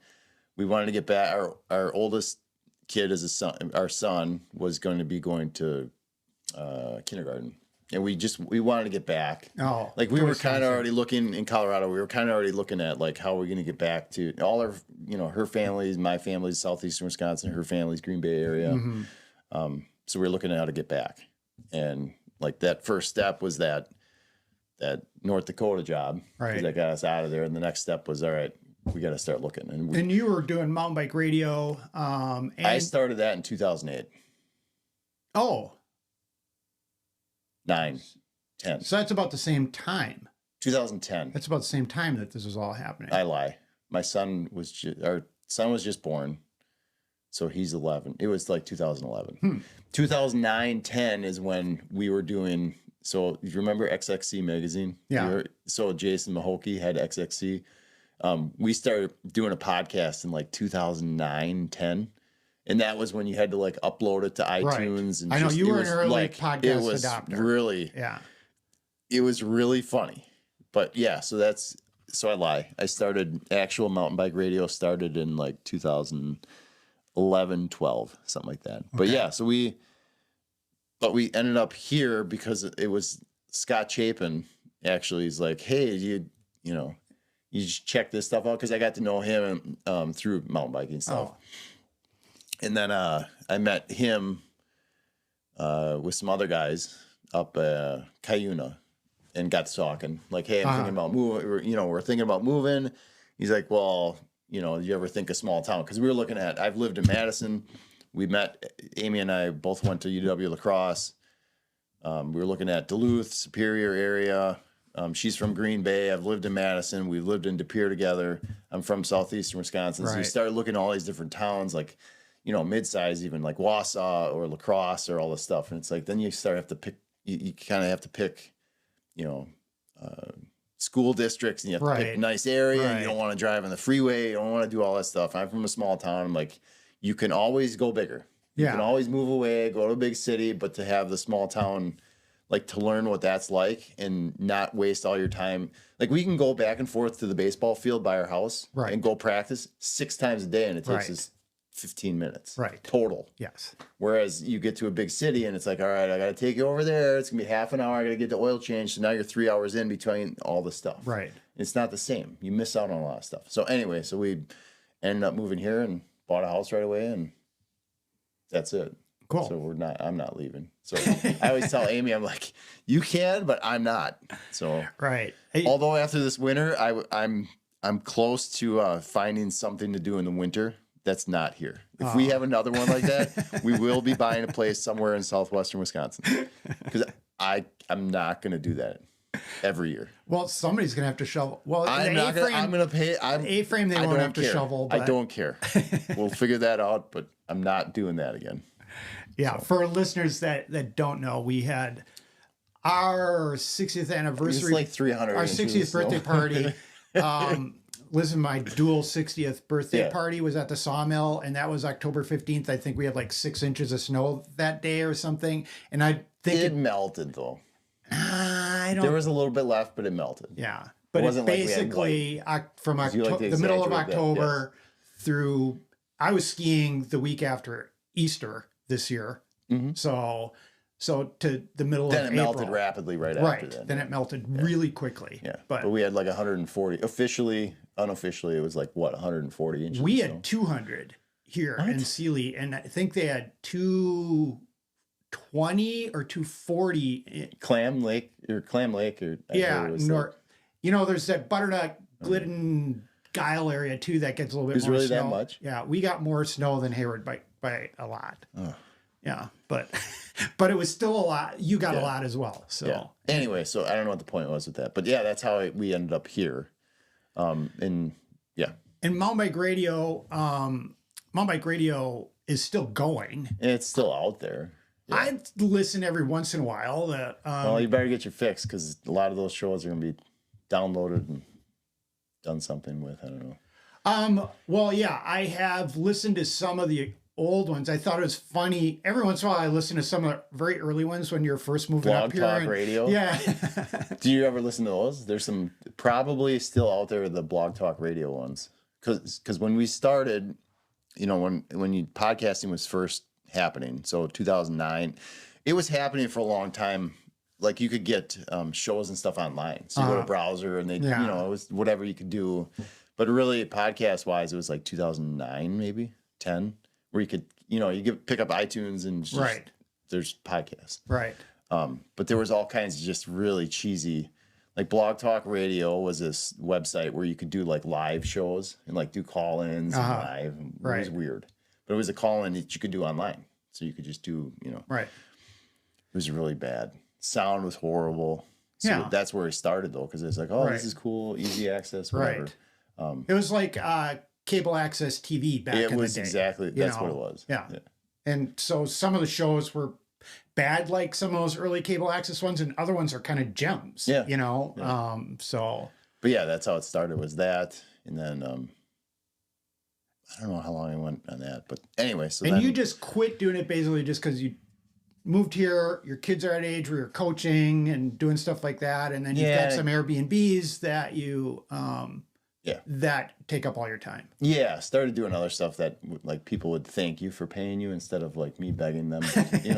we wanted to get back. Our oldest kid is our son was going to be going to kindergarten. And we wanted to get back. Oh, like we were kind of already looking in Colorado. We were kind of already looking at like how we're going to get back to all our, her family's, my family's southeastern Wisconsin, her family's Green Bay area. Mm-hmm. So we were looking at how to get back, and like that first step was that North Dakota job, right? That got us out of there. And the next step was, all right, we got to start looking. And you were doing mountain bike radio. And I started that in 2008. Oh. 9, 10. So that's about the same time. 2010. That's about the same time that this was all happening. I lie. Our son was just born, so he's 11. It was like 2011. 2009, 10 is when we were doing. So you remember XXC magazine? Yeah. So Jason Mahokey had XXC. We started doing a podcast in like 2009, 10. And that was when you had to like upload it to iTunes. Right. And I know you were an early podcast adopter. Really, it was really funny. But yeah, so I lie. I started actual mountain bike radio started in like 2011, 12, something like that. Okay. But yeah, so we ended up here because it was Scott Chapin actually is like, hey, you just check this stuff out, because I got to know him through mountain biking stuff. Oh. And then I met him with some other guys up Cuyuna, and got to talking. Like, hey, I'm thinking about moving. We're thinking about moving. He's like, well, you ever think of small town? Because we were looking at. I've lived in Madison. We met. Amy and I both went to UW La Crosse. We were looking at Duluth, Superior area. She's from Green Bay. I've lived in Madison. We lived in De Pere together. I'm from southeastern Wisconsin. Right. So you start looking at all these different towns, like, mid-size, even like Wausau or La Crosse or all this stuff. And it's like, then you have to pick, you kind of have to pick, school districts, and you have to pick a nice area. Right. You don't want to drive on the freeway. You don't want to do all that stuff. I'm from a small town. I'm like, you can always go bigger. You can always move away, go to a big city, but to have the small town, like to learn what that's like and not waste all your time. Like we can go back and forth to the baseball field by our house and go practice 6 times a day, and it takes us 15 minutes total. Yes. Whereas you get to a big city and it's like, all right, I got to take you over there. It's gonna be half an hour. I got to get the oil change. So now you're 3 hours in between all the stuff. Right. It's not the same. You miss out on a lot of stuff. So anyway, so we ended up moving here and bought a house right away, and that's it. Cool. So I'm not leaving. So I always tell Amy, I'm like, you can, but I'm not. So although after this winter, I'm close to finding something to do in the winter that's not here. If we have another one like that, we will be buying a place somewhere in southwestern Wisconsin, because I'm not going to do that every year. Well, somebody's going to have to shovel. Well, I'm going to pay. A-frame they won't have to shovel. But... I don't care. We'll figure that out, but I'm not doing that again. Yeah, so. For listeners that don't know, we had our 60th anniversary. It's like 300. Our 60th birthday party. Listen, my dual 60th birthday party was at the sawmill, and that was October 15th. I think we had like 6 inches of snow that day or something. And I think it melted though. I don't. There was a little bit left, but it melted. Yeah, but it basically from the middle of October through. I was skiing the week after Easter this year, so to the middle of April. Then it melted rapidly after that. Then it melted really quickly. Yeah, but we had like 140. Officially, unofficially, it was like 140 inches. We had 200 here in Seeley, and I think they had 220 or 240. Clam Lake. There's that Butternut, Glidden, Guile area too that gets a little bit more really snow. That much? Yeah, we got more snow than Hayward by a lot. Yeah, but it was still a lot. You got a lot as well. So anyway, so I don't know what the point was with that, but that's how we ended up here. And Mountain Bike Radio is still going. And it's still out there. Yeah. I listen every once in a while. Well, you better get your fix, because a lot of those shows are going to be downloaded and done something with. I don't know. Well, yeah, I have listened to some of the old ones. I thought it was funny. Every once in a while, I listen to some of the very early ones when you're first moving up here. Blog Talk Radio. Yeah. Do you ever listen to those? There's some probably still out there, the Blog Talk Radio ones. Because when we started, when podcasting was first happening, so 2009, it was happening for a long time. Like you could get shows and stuff online. So you go to a browser and it was whatever you could do. But really, podcast-wise, it was like 2009, maybe 10, where you could, pick up iTunes and there's podcasts. Right. But there was all kinds of just really cheesy, like Blog Talk Radio was this website where you could do like live shows and like do call-ins and live. And it was weird. But it was a call-in that you could do online. So you could just do, Right. It was really bad. Sound was horrible. So that's where it started though, because it's like, this is cool, easy access, whatever. Right. It was like cable access TV back in the day. It was exactly, that's what it was. Yeah. And so some of the shows were bad, like some of those early cable access ones, and other ones are kind of gems, Yeah. So. But yeah, that's how it started, was that. And then, I don't know how long I went on that, but anyway. So and you just quit doing it basically just because you moved here, your kids are at age where you're coaching and doing stuff like that. And then you've got some Airbnbs that you, that take up all your time. Yeah, started doing other stuff that like people would thank you for paying you instead of like me begging them. You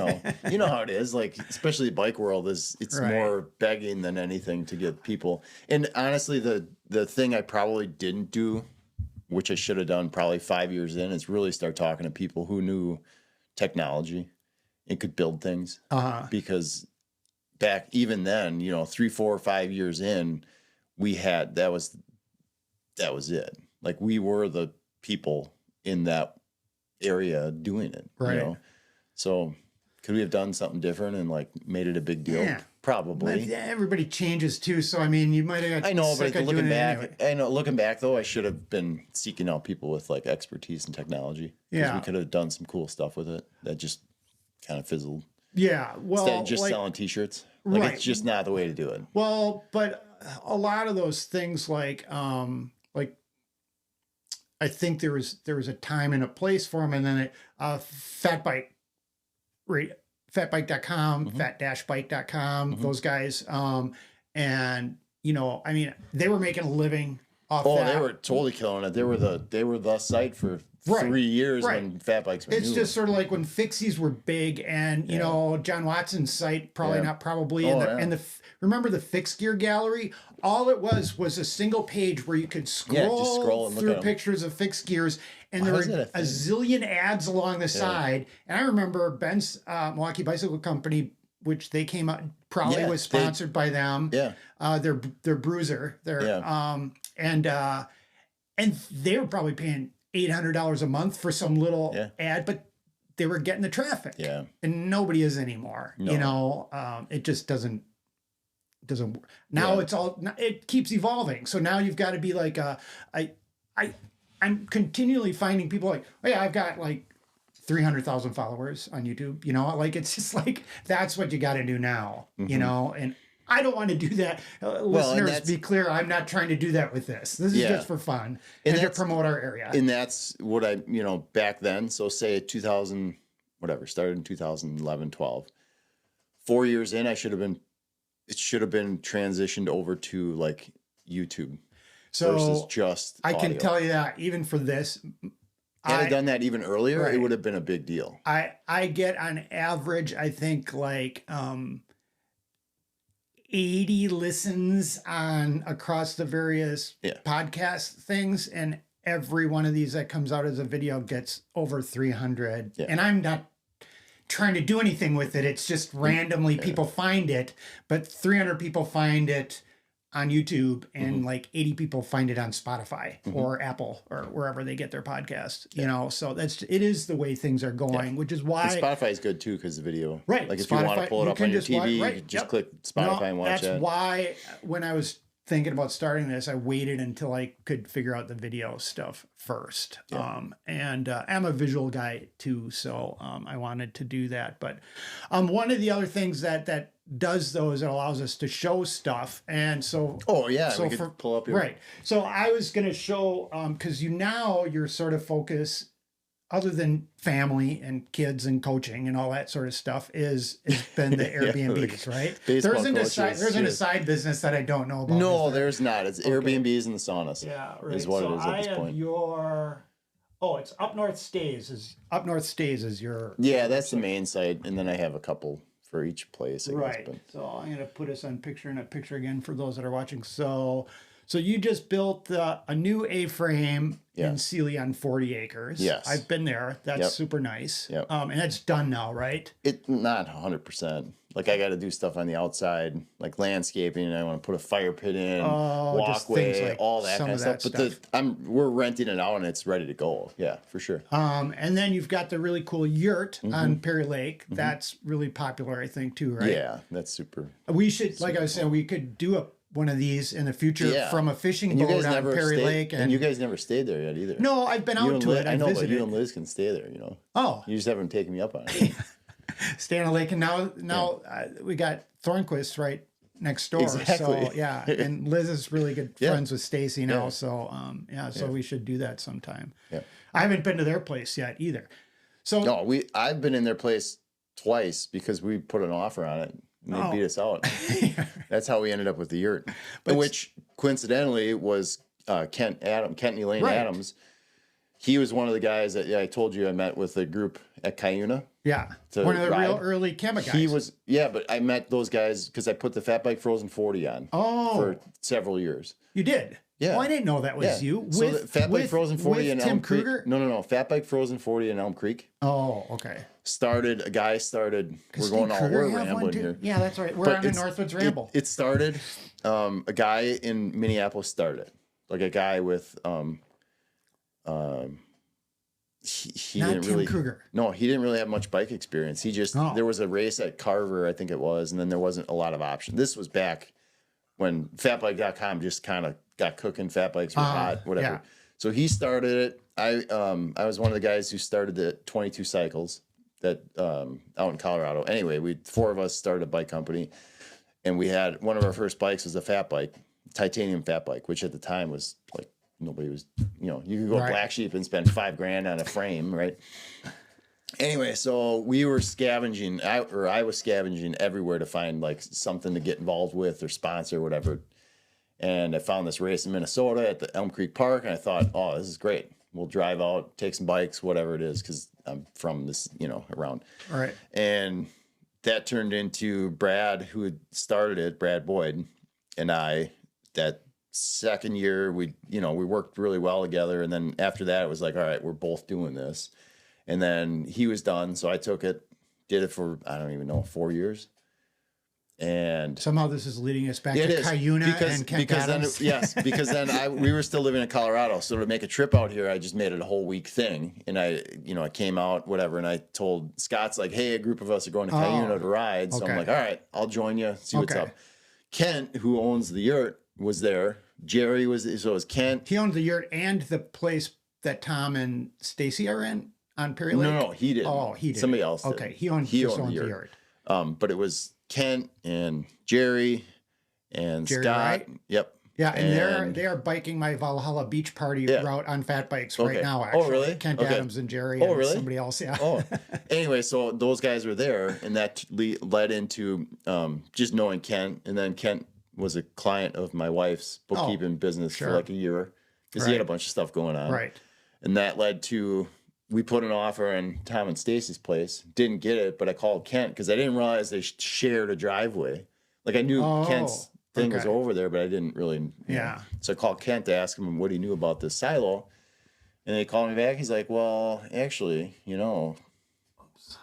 know how it is. Like especially the bike world it's more begging than anything to get people. And honestly, the thing I probably didn't do, which I should have done probably 5 years in, is really start talking to people who knew technology and could build things. Because back even then, 3, 4, 5 years in, we had that was it. Like we were the people in that area doing it. Right. So could we have done something different and like made it a big deal? Yeah. Probably. But everybody changes too. So I mean, you might have got sick of looking doing back, it anyway. Looking back though, I should have been seeking out people with like expertise in technology. Yeah. We could have done some cool stuff with it that just kind of fizzled. Yeah. Well, instead of just selling t-shirts. Like it's just not the way to do it. Well, but a lot of those things like I think there was a time and a place for them, and then Fat Bike, right? Fatbike.com, fat-bike.com, those guys. And I mean, they were making a living off that. They were totally killing it. They were the site for 3 years when fat bikes were It's new. just sort of like when fixies were big, and John Watson's site remember the Fix Gear Gallery? All it was a single page where you could scroll through pictures of fixed gears, and there were a zillion ads along the side. And I remember Ben's Milwaukee Bicycle Company, which they came out probably was sponsored by them. Yeah, their Bruiser, and they were probably paying $800 a month for some little ad, but they were getting the traffic. Yeah, and nobody is anymore. No. It just doesn't now. It's all, it keeps evolving. So now you've got to be like I'm continually finding people like, oh yeah, I've got like 300,000 followers on YouTube. Like, it's just like, that's what you got to do now. And I don't want to do that. Listeners, be clear, I'm not trying to do that with this. This is just for fun and to promote our area. And that's what I, back then, so say 2000, whatever, started in 2011, 12. 4 years in, it should have been transitioned over to like YouTube versus just I audio. can tell you that even for this, had I done that even earlier, it would have been a big deal. I get on average, I think like 80 listens on across the various podcast things, and every one of these that comes out as a video gets over 300. And I'm not trying to do anything with it. It's just randomly people find it, but 300 people find it on YouTube, and like 80 people find it on Spotify or Apple or wherever they get their podcast. So it is the way things are going, which is why Spotify is good too, because the video. Right. Like if Spotify, you want to pull it up on your TV, you can just click Spotify and watch it. That's why when I was thinking about starting this, I waited until I could figure out the video stuff first. And I'm a visual guy too, so I wanted to do that. But one of the other things that does though is it allows us to show stuff. And so we could pull up your So I was going to show because your sort of focus, other than family and kids and coaching and all that sort of stuff, has been the Airbnbs, right? There's a side business that I don't know about. No, there's not. It's Airbnbs and the saunas. Yeah, right. Is what it is at this point. It's Up North Stays. Up North Stays is your. Yeah, that's the main site, and then I have a couple for each place. I guess, but. So I'm going to put us on picture again for those that are watching. So you just built a new A-frame in Seeley on 40 acres. Yes. I've been there. That's super nice. Yep. And that's done now, right? It not 100%. Like I got to do stuff on the outside, like landscaping, and I want to put a fire pit in, walkway, like all that kind of stuff. But we're renting it out and it's ready to go. Yeah, for sure. And then you've got the really cool yurt on Perry Lake. That's really popular, I think, too, right? Yeah, that's super. We should, like I was saying, we could do one of these in the future from a fishing boat on Perry Lake. And you guys never stayed there yet either. No, I've been out to it. I know, but you and Liz can stay there, Oh. You just haven't taken me up on it. Stay on a lake, and now we got Thornquist right next door. Exactly. So and Liz is really good friends with Stacy now. So so we should do that sometime. Yeah, I haven't been to their place yet either. So no, I've been in their place twice because we put an offer on it and they beat us out. That's how we ended up with the yurt, which coincidentally was Kent and Elaine Adams. He was one of the guys that I told you I met with a group at Cuyuna. Yeah, one of the real early Kemah guys. He was, but I met those guys because I put the Fat Bike Frozen 40 on for several years. You did? Yeah. Well, I didn't know that was you. So the Fat Bike Frozen 40 in Elm Creek. Kruger? No. Fat Bike Frozen 40 in Elm Creek. Oh, okay. A guy started, we're rambling here. Yeah, that's right. We're on the Northwoods Ramble. It started, a guy in Minneapolis started it. Like a guy with, he Not didn't Tim really Kruger. No, he didn't really have much bike experience. He just there was a race at Carver, I think it was, and then there wasn't a lot of options. This was back when fatbike.com just kind of got cooking. Fat bikes were hot, whatever. Yeah. So he started it. I was one of the guys who started the 22 cycles that out in Colorado. Anyway, 4 of us started a bike company, and we had one of our first bikes was a fat bike, titanium fat bike, which at the time was like nobody was, you could go Black Sheep and spend $5,000 on a frame, right? Anyway, so we were scavenging, I was scavenging everywhere to find like something to get involved with or sponsor or whatever. And I found this race in Minnesota at the Elm Creek Park, and I thought, oh, this is great. We'll drive out, take some bikes, whatever it is, because I'm from this, around. All right. And that turned into Brad, who had started it, Brad Boyd, and I. That second year, we worked really well together. And then after that, it was like, all right, we're both doing this. And then he was done, so I took it, did it for, I don't even know, 4 years. And somehow this is leading us back to Cuyuna and Kent Adams. Because then we were still living in Colorado. So to make a trip out here, I just made it a whole week thing. And I came out, whatever, and I told Scott's like, hey, a group of us are going to Cuyuna to ride. So I'm like, all right, I'll join you, see what's up. Kent, who owns the yurt, was there. Jerry was, so it was Kent. He owned the yurt and the place that Tom and Stacy are in on Perry Lake? No, he didn't. Oh, he did. Somebody else did. Okay, he owned the yurt. But it was Kent and Jerry and Scott. Right? Yep. Yeah, and they are biking my Valhalla Beach Party route on fat bikes right now, actually. Oh, really? Kent Adams and Jerry and somebody else, Anyway, so those guys were there, and that led into just knowing Kent. And then Kent was a client of my wife's bookkeeping business for like a year because he had a bunch of stuff going on. Right. And that led to, we put an offer on Tom and Stacy's place. Didn't get it, but I called Kent because I didn't realize they shared a driveway. Like I knew Kent's thing was over there, but I didn't really. So I called Kent to ask him what he knew about this silo. And they called me back. He's like, well, actually,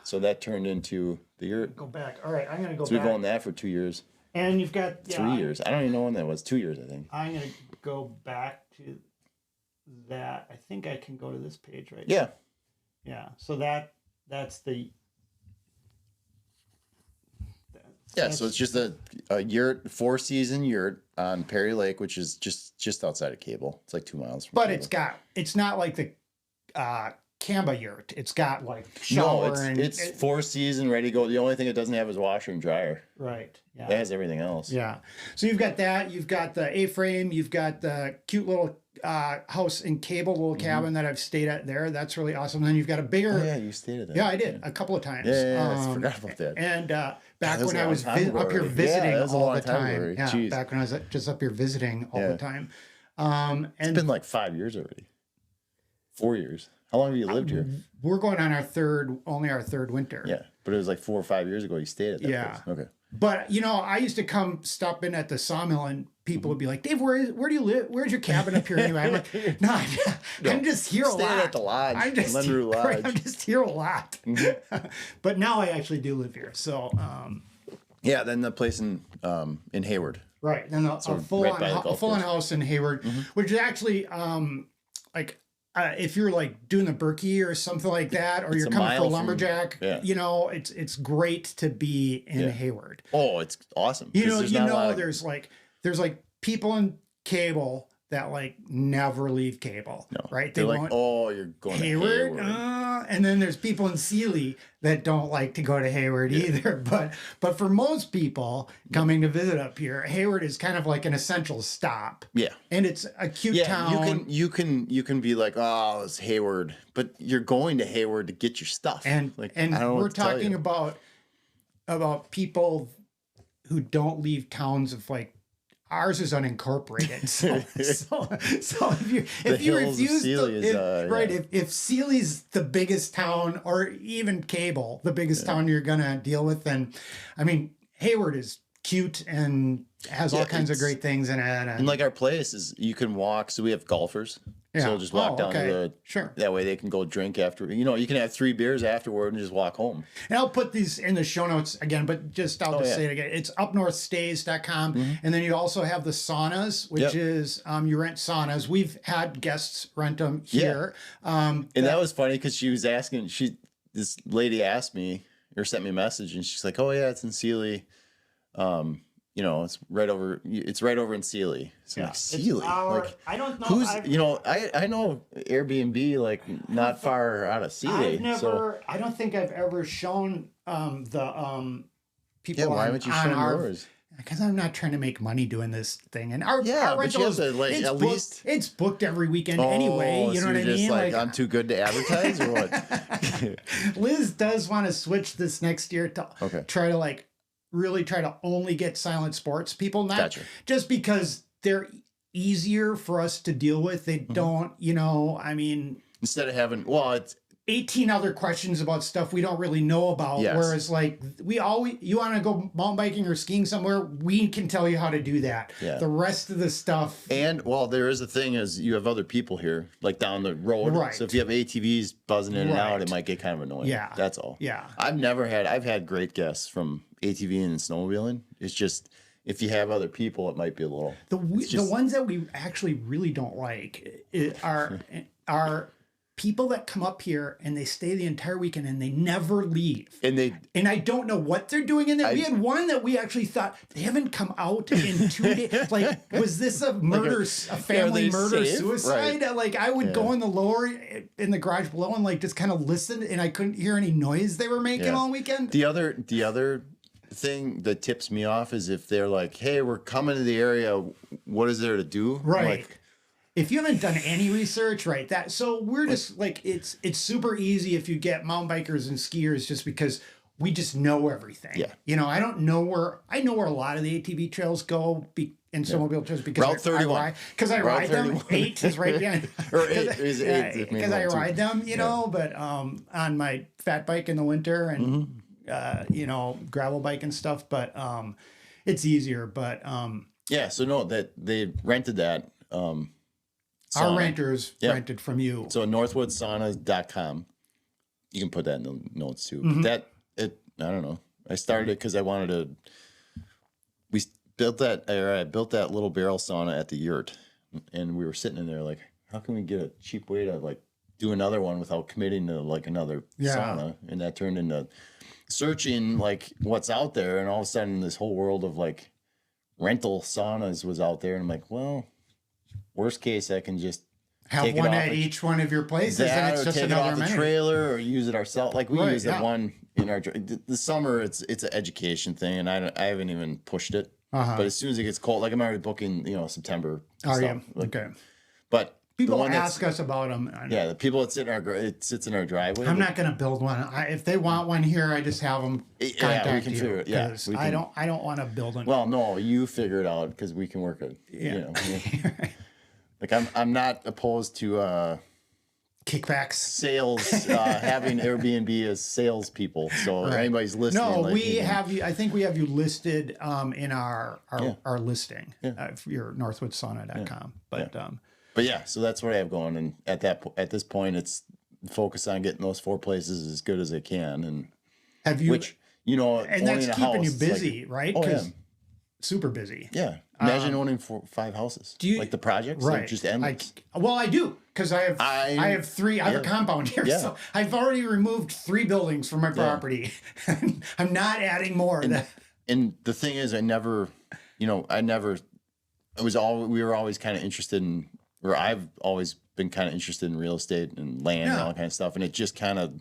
So that turned into the yurt. Go back. All right, I'm going to go back. So we've owned that for 2 years. And you've got 3 years. I don't even know when that was. 2 years, I think. I'm going to go back to that. I think I can go to this page right now. Yeah. So that's the. So it's just a yurt, 4-season yurt on Perry Lake, which is just outside of Cable. It's like 2 miles from Cable. It's not like the Camba yurt. It's got like shower it's 4-season ready to go. The only thing it doesn't have is washer and dryer. Right. Yeah. It has everything else. Yeah. So you've got that. You've got the A-frame. You've got the cute little house in Cable, little cabin that I've stayed at there. That's really awesome. Then you've got a bigger. Oh, yeah, you stayed at that. Yeah, I did a couple of times. I forgot about that. And back when I was up here visiting all the time. Yeah, back when I was just up here visiting all the time. And it's been like 5 years already. 4 years. How long have you lived here? We're going on our third winter. Yeah, but it was like 4 or 5 years ago you stayed at that place. Okay. But, I used to stop in at the sawmill and people would be like, Dave, where do you live? Where's your cabin up here anyway? I'm like, no, I'm just here a lot. Staying at the lodge. I'm just here a lot. But now I actually do live here. So, then the place in Hayward. Right. Then a full-on house in Hayward, which is actually if you're like doing the Berkey or something like that, or you're coming for lumberjack, it's great to be in Hayward. Oh, it's awesome. There's like people in Cable that like never leave Cable, right? They're like, you're going Hayward? to Hayward. And then there's people in Seeley that don't like to go to Hayward either. But for most people coming to visit up here, Hayward is kind of like an essential stop. Yeah. And it's a cute town. You can be like, oh, it's Hayward, but you're going to Hayward to get your stuff. And we're talking about people who don't leave towns of like. Ours is unincorporated, so if you refuse, if Seeley's the biggest town, or even Cable, the biggest town you're gonna deal with, then, I mean, Hayward is cute and has all kinds of great things in it. And like our place is, you can walk. So we have golfers. Yeah. So just walk down the road. That way they can go drink after. You can have 3 beers afterward and just walk home. And I'll put these in the show notes again, but just I'll say it again. It's upnorthstays.com. And then you also have the saunas, which is you rent saunas. We've had guests rent them here. And that was funny because she was asking. This lady asked me or sent me a message, and she's like, "Oh yeah, it's in Seeley." It's right over in Seeley. So like, Seeley. I don't know. I know Airbnb like not far out of Seeley. I don't think I've ever shown the people why haven't you shown yours? because I'm not trying to make money doing this thing. And our but rental you is, have to, like, it's at booked, least... it's booked every weekend anyway. You so know what I you're just mean? like, I'm too good to advertise or what? Liz does want to switch this next year to try to like really try to only get silent sports people, not just because they're easier for us to deal with. They don't, you know, I mean, instead of having, it's 18 other questions about stuff we don't really know about. Yes. Whereas like you want to go mountain biking or skiing somewhere, we can tell you how to do that. Yeah. The rest of the stuff. And there is a thing is you have other people here, like down the road. Right. So if you have ATVs buzzing in and out, it might get kind of annoying. Yeah. That's all. Yeah. I've had great guests from ATV and snowmobiling. It's just, if you have other people, it might be a little. The ones that we actually really don't like are people that come up here and they stay the entire weekend and they never leave. And I don't know what they're doing in there. We had one that we actually thought, they haven't come out in 2 days. Like, was this a murder, a family murder, suicide? Right. Like, I would go in the lower, in the garage below and like just kind of listen, and I couldn't hear any noise they were making all weekend. The other thing that tips me off is if they're like, hey, we're coming to the area, what is there to do? Right. If you haven't done any research, so we're just like, it's super easy if you get mountain bikers and skiers, just because we just know everything. Yeah. You know, I know where a lot of the ATV trails go and snowmobile trails, because Route 31. I ride them. 8 is right behind. Or 8 is 8. Because I ride them, you know, but on my fat bike in the winter and, you know, gravel bike and stuff, but it's easier. But so no, that they rented that. Our renters rented from you. So northwoodssauna.com. You can put that in the notes too. But I don't know. I started it because I wanted to. I built that little barrel sauna at the yurt, and we were sitting in there like, how can we get a cheap way to like do another one without committing to like another sauna? And that turned into searching like what's out there, and all of a sudden this whole world of like rental saunas was out there, and I'm like, well, worst case, I can just have one at each one of your places, and it's just another amenity. The trailer, or use it ourselves. Like we use that one in our the summer. It's an education thing, and I haven't even pushed it. But as soon as it gets cold, like I'm already booking, September. Oh yeah, like, okay. But people ask us about them. The people that sits in our driveway. I'm not going to build one. If they want one here, I just have them contact we can figure it. Yeah, I don't want to build one. Well, no, you figure it out, because we can work it. Like I'm not opposed to kickbacks, sales, having Airbnb as salespeople. So if anybody's listening, no, we have you. I think we have you listed in our listing, your northwoodsauna.com. But yeah, so that's what I have going, and at this point, it's focus on getting those 4 places as good as I can, and and that's keeping you busy, right? Oh yeah. Super busy. Yeah. Imagine owning 5 houses. Like the projects, like just endless. I do, because I have 3. I have a compound here, so I've already removed 3 buildings from my property. I'm not adding more. And the thing is, we were always kind of interested in, or I've always been kind of interested in real estate and land and all that kind of stuff. And it just kind of,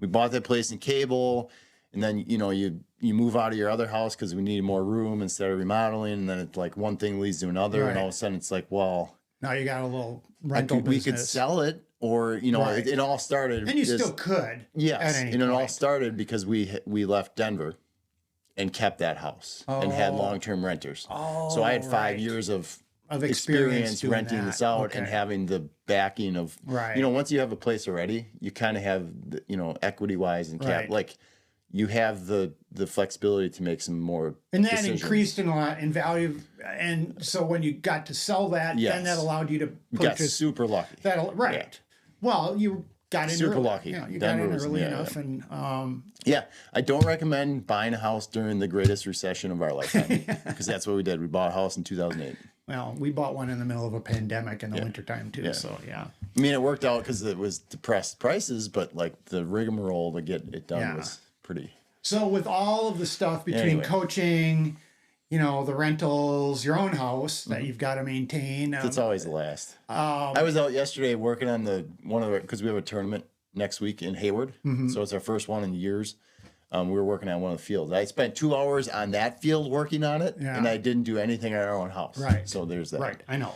we bought that place in Cable. And then, you move out of your other house because we needed more room instead of remodeling. And then it's like one thing leads to another. And all of a sudden it's like, well, now you got a little rental business. We could sell it, or, it all started. And you still could. Yes. And it all started because we left Denver and kept that house and had long-term renters. So I had 5 years of experience renting this out and having the backing of, once you have a place already, you kind of have, equity-wise and cap, like, you have the flexibility to make some more and that decisions. Increased in a lot in value, and so when you got to sell that, then that allowed you to purchase. You got super lucky. Well, you got in super early. lucky. Yeah, you got in early enough, and I don't recommend buying a house during the greatest recession of our lifetime, because that's what we did. We bought a house in 2008. Well, we bought one in the middle of a pandemic in the wintertime too. So I mean, it worked out because it was depressed prices, but like the rigmarole to get it done was pretty. So with all of the stuff between coaching, the rentals, your own house that you've got to maintain. It's always the last. I was out yesterday working on because we have a tournament next week in Hayward. So it's our first one in years. We were working on one of the fields. I spent 2 hours on that field working on it, and I didn't do anything at our own house. Right. So there's that. Right. I know.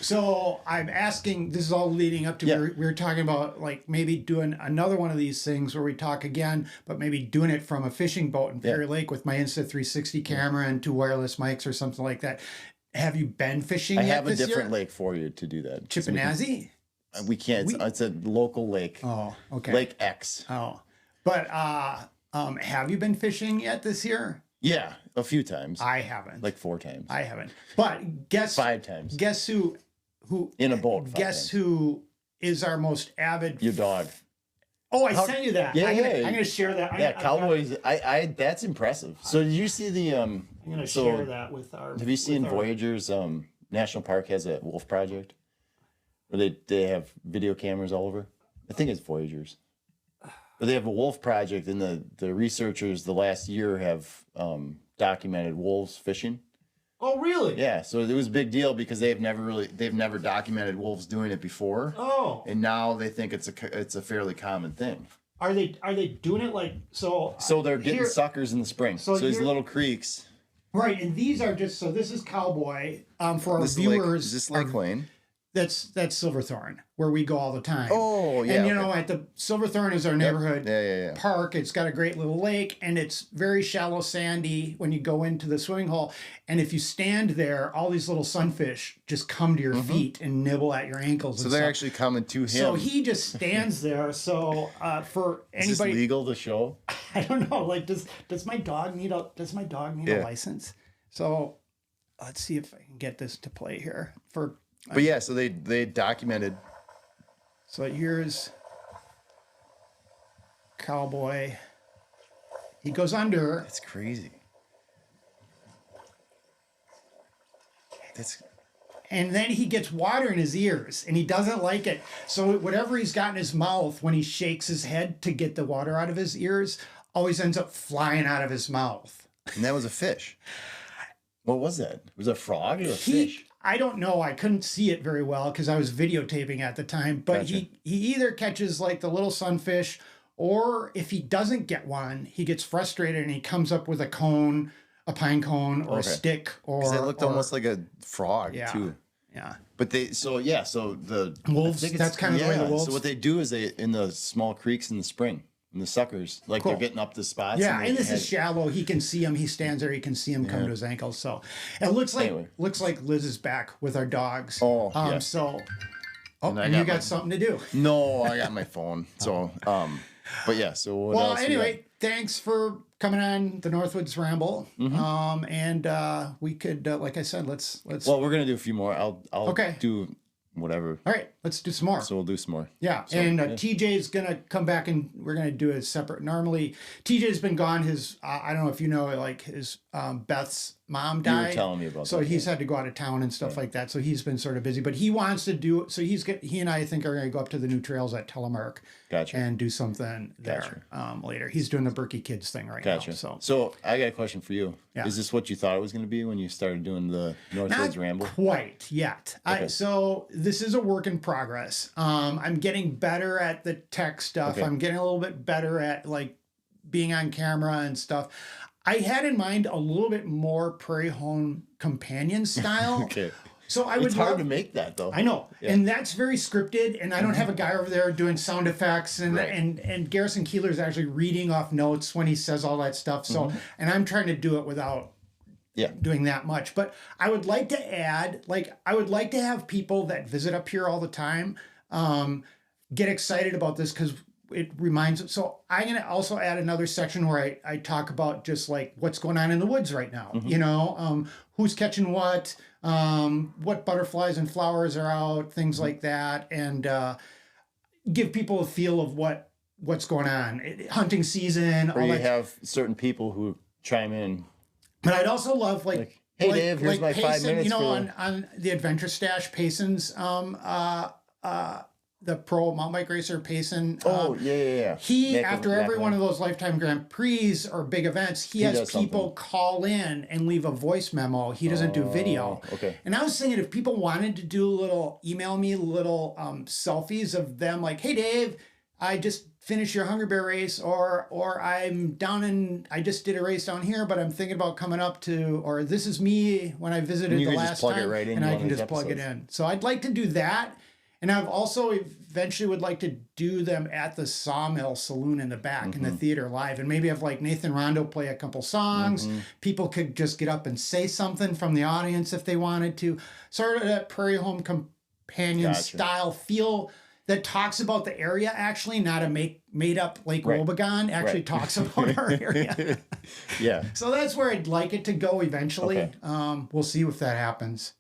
So I'm asking, this is all leading up to, we were talking about like maybe doing another one of these things where we talk again, but maybe doing it from a fishing boat in Fairy Lake with my Insta360 camera and 2 wireless mics or something like that. Have you been fishing yet I have a this different year? lake for you to do that. Chippenazi? We can't. It's a local lake. Oh, okay. Lake X. Oh, but have you been fishing yet this year? Yeah, a few times. I haven't. Like 4 times. I haven't. But guess 5 times. Guess who in a boat? 5 Guess times. who is our most avid? Your dog. Oh, I sent you that. Yeah, I'm gonna share that. Cowboys. That's impressive. So did you see the? I'm gonna share that with our. Have you seen Voyagers? National Park has a wolf project, where they have video cameras all over. I think it's Voyagers. But they have a wolf project, and the researchers the last year have documented wolves fishing. Oh, really? Yeah, so it was a big deal because they've never documented wolves doing it before. Oh. And now they think it's a fairly common thing. Are they doing it like so? So they're getting suckers in the spring. So these little creeks. Right, and these are just so. This is Cowboy. For our viewers, Is this Lake Lane? That's Silverthorne, where we go all the time. Oh, yeah. And you know, at the Silverthorne is our neighborhood park. It's got a great little lake, and it's very shallow, sandy when you go into the swimming hole. And if you stand there, all these little sunfish just come to your feet and nibble at your ankles. So they're actually coming to him. So he just stands there. So for anybody, is this legal to show? I don't know. Like, does my dog need a license? So let's see if I can get this to play here for. But yeah, so they documented. So here's Cowboy. He goes under. That's crazy. And then he gets water in his ears, and he doesn't like it. So whatever he's got in his mouth, when he shakes his head to get the water out of his ears, always ends up flying out of his mouth. And that was a fish. What was that? Was it a frog or a fish? I don't know. I couldn't see it very well because I was videotaping at the time. But Gotcha. he either catches like the little sunfish, or if he doesn't get one, he gets frustrated and he comes up with a cone, a pine cone, or a stick, or because it looked almost like a frog too. Yeah. But so the wolves. That's kind of the way the wolves. So what they do is in the small creeks in the spring. And the suckers, like they're getting up to spots. Yeah, and this is shallow. He can see him. He stands there. He can see him come to his ankles. So it looks like Liz is back with our dogs. Oh, yeah. So, and you got something to do. No, I got my phone. So, but yeah. So what else? Anyway, thanks for coming on the Northwoods Ramble. And we could, like I said, let's. Well, we're gonna do a few more. I'll do whatever. All right, let's do some more. So we'll do some more. Yeah, so, and TJ's gonna come back and we're gonna do a separate. Normally, TJ's been gone. His I don't know if you know, like his Beth's mom died. You were telling me about that. So he's had to go out of town and stuff like that. So he's been sort of busy, but he wants to do. So he and I think are gonna go up to the new trails at Telemark. Gotcha. And do something there later. He's doing the Berkey Kids thing right now. So I got a question for you. Yeah. Is this what you thought it was going to be when you started doing the Northwoods Ramble? Not quite yet. Okay. So this is a work in progress. I'm getting better at the tech stuff. Okay. I'm getting a little bit better at like being on camera and stuff. I had in mind a little bit more Prairie Home Companion style. Okay. So it's hard to make that though. I know, and that's very scripted. And I don't have a guy over there doing sound effects, and and Garrison Keeler is actually reading off notes when he says all that stuff. So, and I'm trying to do it without doing that much. But I would like to add, I would like to have people that visit up here all the time get excited about this because it reminds. So I'm gonna also add another section where I talk about just like what's going on in the woods right now. You know, who's catching what butterflies and flowers are out, things like that, and give people a feel of what's going on. Hunting season. Or you have certain people who chime in. But I'd also love hey Dave, here's my Payson, 5 minutes. You know, on the Adventure Stash, Payson's the pro mountain bike racer Payson. He after every one of those Lifetime Grand Prix or big events, he has people call in and leave a voice memo. He doesn't do video. Okay. And I was thinking if people wanted to do email me little selfies of them, like, hey Dave, I just finish your Hungry Bear race, or I just did a race down here, but I'm thinking about coming up to, or this is me when I visited the last time, and I can just plug it in. So I'd like to do that. And I've also eventually would like to do them at the Sawmill Saloon in the back in the theater live. And maybe have like Nathan Rondo play a couple songs. People could just get up and say something from the audience if they wanted to. Sort of that Prairie Home Companion style feel that talks about the area, actually, not a made up Lake Wobegon, actually talks about our area. Yeah. So that's where I'd like it to go eventually. Okay. We'll see if that happens.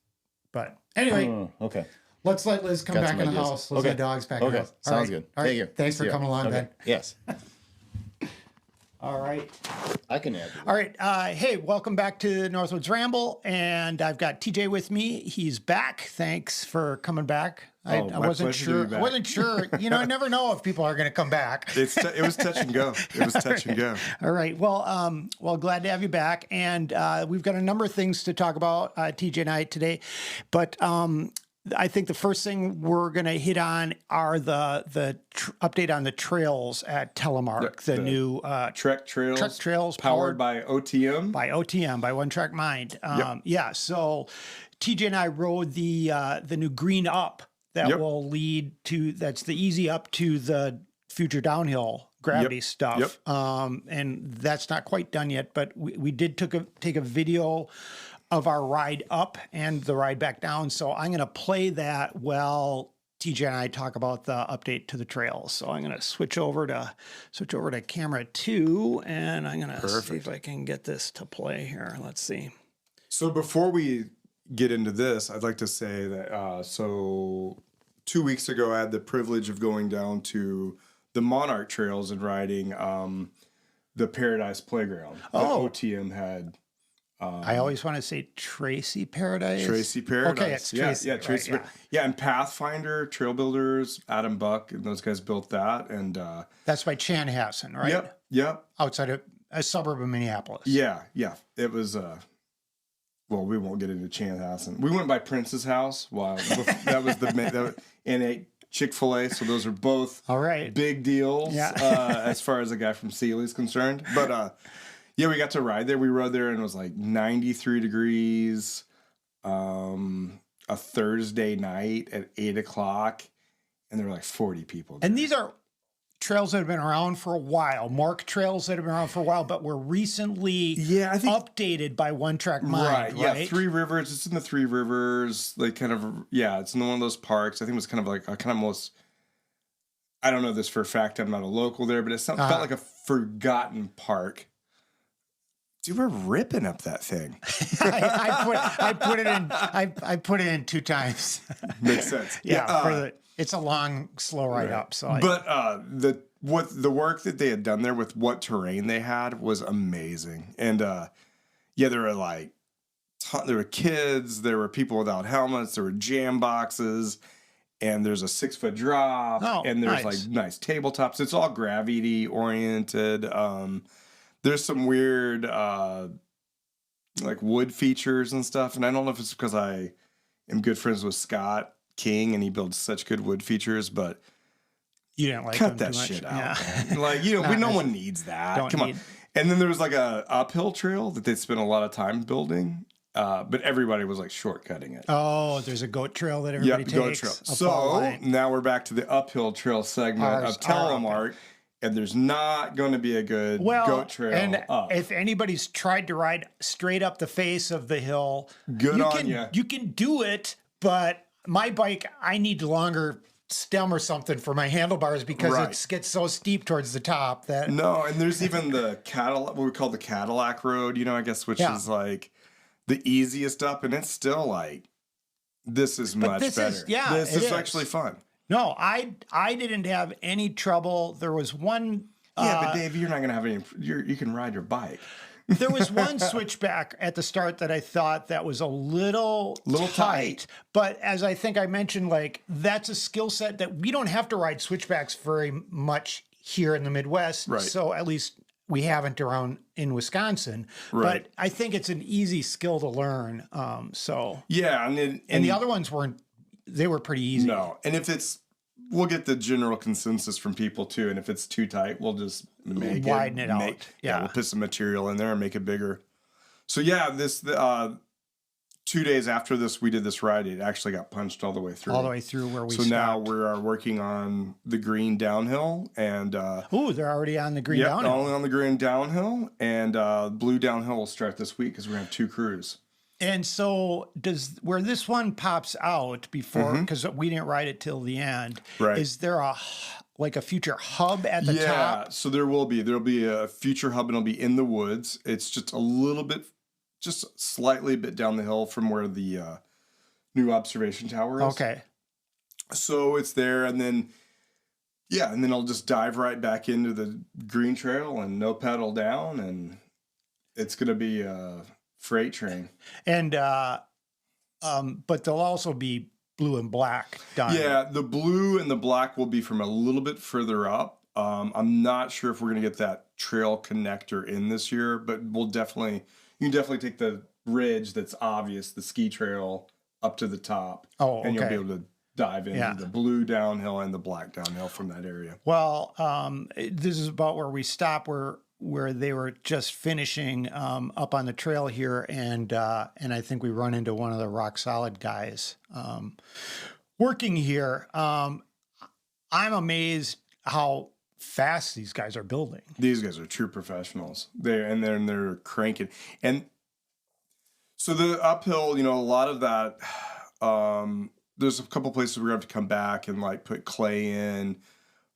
But anyway. Okay. Let's let Liz come back in the house. Let's let the dogs back in the house. Sounds good. All right. Thanks for coming along, Ben. Yes. All right. I can add. All right. Hey, welcome back to Northwoods Ramble. And I've got TJ with me. He's back. Thanks for coming back. I wasn't sure. I wasn't sure. You know, I never know if people are going to come back. It was touch and go. It was touch and go. All right. Well, glad to have you back. And we've got a number of things to talk about, TJ and I today. But I think the first thing we're going to hit on are the update on the trails at Telemark, the new Trek Trails powered by OTM. By One Track Mind. Yeah, so TJ and I rode the new Green Up that will lead to, that's the easy up to the future downhill gravity stuff. And that's not quite done yet, but we did take a video of our ride up and the ride back down. So I'm going to play that while TJ and I talk about the update to the trails. So I'm going to switch over to camera 2, and I'm going to see if I can get this to play here. Let's see. So before we get into this, I'd like to say that, so 2 weeks ago, I had the privilege of going down to the Monarch Trails and riding the Paradise Playground that OTM had. I always want to say Tracy Paradise. Tracy Paradise. Okay, it's Tracy. Yeah, Tracy. Right, yeah, and Pathfinder Trail Builders, Adam Buck, and those guys built that. And that's by Chanhassen, right? Yep. Outside of a suburb of Minneapolis. Yeah. It was. Well, we won't get into Chanhassen. We went by Prince's house. Wow, that was and ate Chick-fil-A. So those are both big deals as far as the guy from Seeley's concerned. But yeah, we got to ride there. We rode there and it was like 93 degrees, a Thursday night at 8:00, and there were like 40 people there. And these are trails that have been around for a while, Mark trails that have been around for a while, but were recently updated by One Track Mind, right? Yeah, Three Rivers. It's in the Three Rivers, like kind of, it's in one of those parks. I think it was kind of like a kind of most, I don't know this for a fact, I'm not a local there, but it felt like a forgotten park. Dude, we're ripping up that thing. I put it in 2 times. Makes sense. It's a long, slow ride up. So, but the work that they had done there with what terrain they had was amazing. And there were like there were kids, there were people without helmets, there were jam boxes, and there's a 6-foot drop, and there's like nice tabletops. It's all gravity oriented. There's some weird, like wood features and stuff. And I don't know if it's because I am good friends with Scott King and he builds such good wood features, but you didn't like cut that shit out. Yeah. Like, no one needs that. Come on. And then there was like a uphill trail that they spent a lot of time building. But everybody was like shortcutting it. Oh, there's a goat trail that everybody takes. Goat trail. So now we're back to the uphill trail segment of Telemark. And there's not going to be a good goat trail. And if anybody's tried to ride straight up the face of the hill, you can do it. But my bike, I need longer stem or something for my handlebars because it gets so steep towards the top that. No, and there's even the Cadillac, what we call the Cadillac Road, I guess, which is like the easiest up, and it's still like, this is much better. This is actually fun. No, I didn't have any trouble. There was one. But Dave, you're not going to have any. You can ride your bike. There was one switchback at the start that I thought that was a little tight. But as I think I mentioned, like that's a skill set that we don't have to ride switchbacks very much here in the Midwest. Right. So at least we haven't around in Wisconsin. Right. But I think it's an easy skill to learn. Yeah, and the other ones weren't. They were pretty easy. No, and if it's we'll get the general consensus from people too. And if it's too tight, we'll just widen it out. Yeah, we'll put some material in there and make it bigger. So yeah, this 2 days after this, we did this ride. It actually got punched all the way through. All the way through where we stopped. So now we are working on the green downhill. And they're already on the green downhill. Only on the green downhill. And blue downhill will start this week because we're going to have 2 crews. And so where this one pops out before, because we didn't ride it till the end, is there a future hub at the top? Yeah, so there'll be a future hub, and it'll be in the woods. It's just a little bit, just slightly a bit down the hill from where the new observation tower is. Okay. So it's there, and then I'll just dive right back into the green trail and no pedal down, and it's going to be a freight train. And, but there'll also be blue and black done. Yeah, the blue and the black will be from a little bit further up. I'm not sure if we're going to get that trail connector in this year, but you can definitely take the ridge that's obvious, the ski trail up to the top. Oh, okay. And you'll be able to dive into the blue downhill and the black downhill from that area. Well, this is about where we stop, where they were just finishing up on the trail here, and I think we run into one of the Rock Solid guys working here. I'm amazed how fast these guys are building. These guys are true professionals. They're cranking. And so the uphill, a lot of that, there's a couple places we're going to have to come back and put clay in,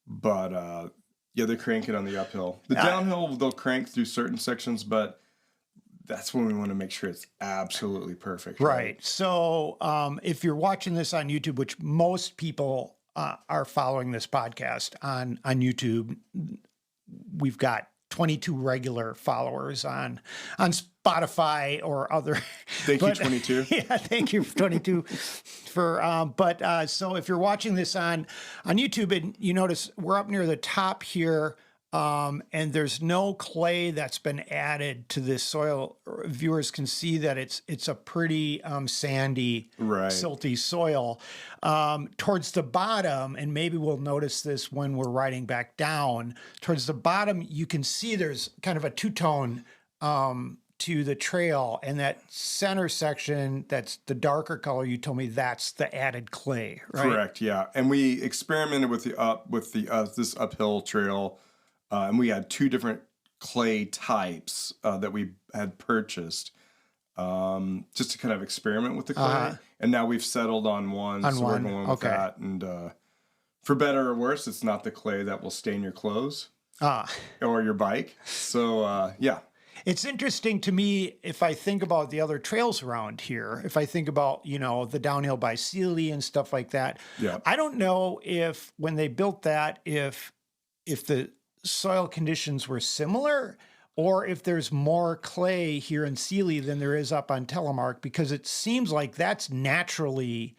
but they're cranking on the uphill. The downhill, they'll crank through certain sections, but that's when we want to make sure it's absolutely perfect. Right. So if you're watching this on YouTube, which most people are following this podcast on YouTube, we've got 22 regular followers on Spotify or other. Thank you, 22. Yeah, thank you, 22. So if you're watching this on YouTube and you notice we're up near the top here, and there's no clay that's been added to this soil. Viewers can see that it's a pretty sandy, silty soil. Towards the bottom, and maybe we'll notice this when we're riding back down, towards the bottom, you can see there's kind of a two-tone to the trail, and that center section that's the darker color, you told me that's the added clay, right? Correct, yeah. And we experimented with this uphill trail. And we had 2 different clay types that we had purchased just to kind of experiment with the clay. And now we've settled on one. We're going with that. And for better or worse, it's not the clay that will stain your clothes or your bike. So, It's interesting to me if I think about the other trails around here, if I think about, the downhill by Seeley and stuff like that. Yeah. I don't know if when they built that, if the soil conditions were similar, or if there's more clay here in Seeley than there is up on Telemark, because it seems like that's naturally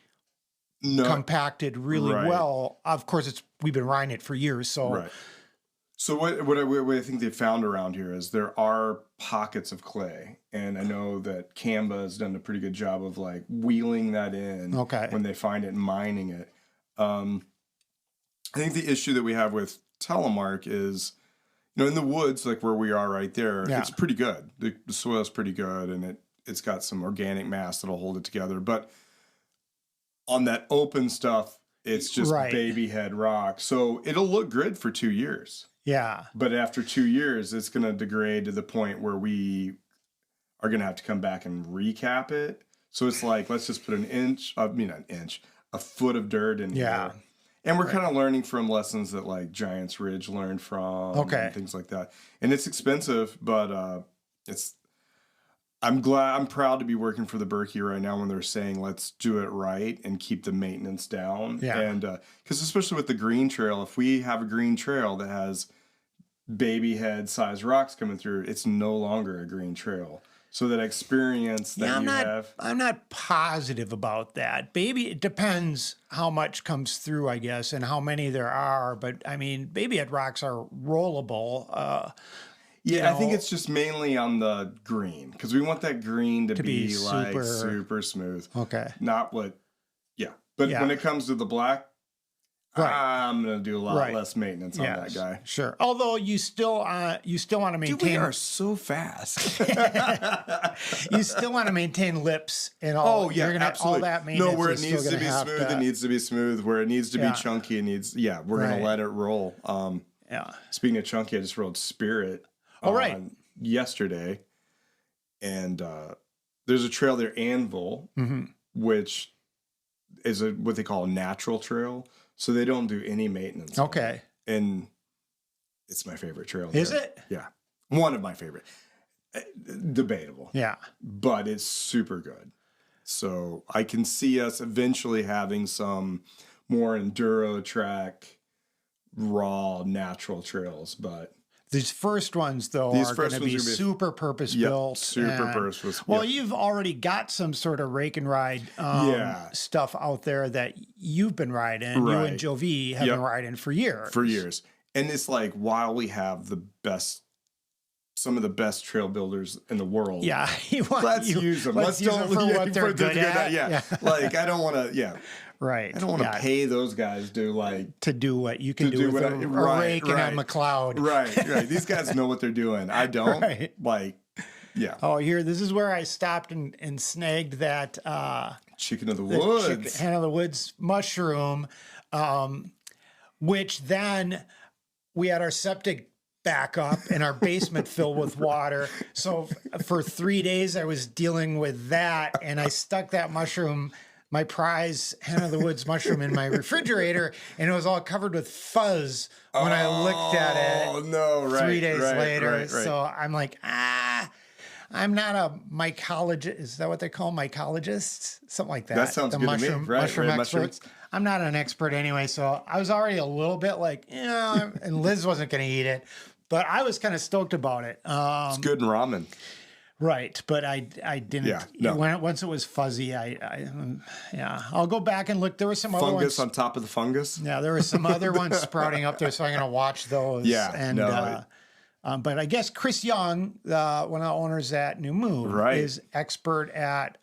compacted really well. Of course, we've been riding it for years, so. Right. So what I think they found around here is there are pockets of clay, and I know that Canva has done a pretty good job of wheeling that in when they find it and mining it. I think the issue that we have with Telemark is, in the woods, where we are right there, it's pretty good. The soil's pretty good, and it's got some organic mass that'll hold it together. But on that open stuff, it's just baby head rock. So it'll look good for 2 years. Yeah. But after 2 years, it's going to degrade to the point where we are going to have to come back and recap it. So it's let's just put a foot of dirt in here. And we're kind of learning from lessons that Giants Ridge learned from and things like that. And it's expensive, but I'm proud to be working for the Berkey right now when they're saying, let's do it right and keep the maintenance down. Yeah. And because especially with the green trail, if we have a green trail that has baby head size rocks coming through, it's no longer a green trail. So that experience that have. I'm not positive about that. It depends how much comes through, I guess, and how many there are. But I mean, baby head rocks are rollable. I think it's just mainly on the green because we want that green to be super smooth. Okay. Not but when it comes to the black, I'm going to do a lot less maintenance on that guy. Sure. Although you still want to maintain. Dude, we are so fast. You still want to maintain lips and all. Oh yeah, absolutely. All that maintenance. No, where it needs to be smooth, it needs to be smooth. Where it needs to be chunky, it needs. Yeah, we're going to let it roll. Speaking of chunky, I just rode Spirit. Yesterday, and there's a trail there, Anvil, which is what they call a natural trail. So they don't do any maintenance. Okay. And it's my favorite trail. Is it? Yeah. One of my favorite. Debatable. Yeah. But it's super good. So I can see us eventually having some more enduro track, raw, natural trails. But these first ones, though, are going to be super purpose-built. Super purpose. Well, you've already got some sort of rake and ride stuff out there that you've been riding. You and Joe V have been riding for years. And it's like, while we have some of the best trail builders in the world. Yeah. Let's use them. Let's use them for what they're good at. Yeah. Like, I don't want to, Right. I don't want to pay those guys to do what you can do with a rake and a McLeod. Right. These guys know what they're doing. I don't. Oh, this is where I stopped and snagged that chicken of the woods. Hen of the woods mushroom, which then we had our septic back up and our basement filled with water. So for 3 days I was dealing with that, and I stuck that mushroom, my prize hen of the woods mushroom, in my refrigerator, and it was all covered with fuzz when I looked at it. Oh no! 3 days later. Right. So I'm like, I'm not a mycologist. Is that what they call mycologists? Something like that. That sounds good to me. Mushroom experts. I'm not an expert anyway, so I was already a little bit like, and Liz wasn't going to eat it, but I was kind of stoked about it. It's good in ramen. Right, but I didn't. Yeah, no. Once it was fuzzy, I'll go back and look. There were some fungus other ones on top of the fungus. Yeah, there were some other ones sprouting up there, so I'm going to watch those. Yeah, and but I guess Chris Young, one of the owners at New Moon, is expert at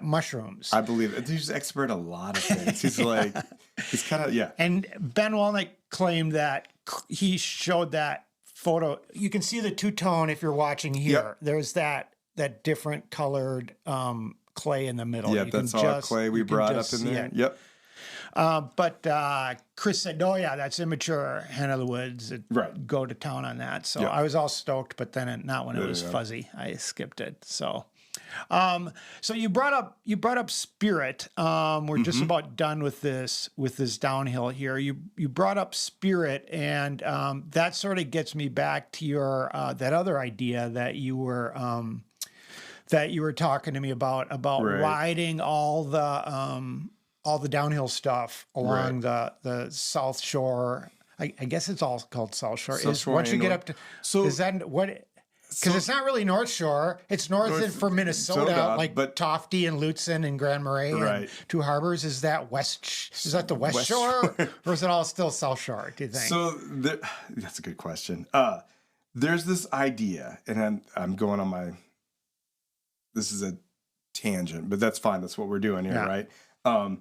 mushrooms. I believe it. He's expert at a lot of things. He's kind of And Ben Welnak claimed that he showed that photo. You can see the two-tone if you're watching here. Yep. There's that different colored clay in the middle. Yeah, that's all clay we brought up in there. Yep. But Chris said, "Oh yeah, that's immature hen of the woods. Go to town on that." So I was all stoked, but then not when it was fuzzy. I skipped it. So, so you brought up Spirit. We're just about done with this downhill here. You brought up Spirit, and that sort of gets me back to your that other idea that you were talking to me about riding all the downhill stuff along the South Shore. I guess it's all called South Shore. Once you get up to, is that what? Because it's not really North Shore. It's north for Minnesota, like Tofty and Lutsen and Grand Marais and Two Harbors. Is that Is that the West Shore, or is it all still South Shore? Do you think? So that's a good question. There's this idea, and I'm going on my. This is a tangent, but that's fine. That's what we're doing here, right?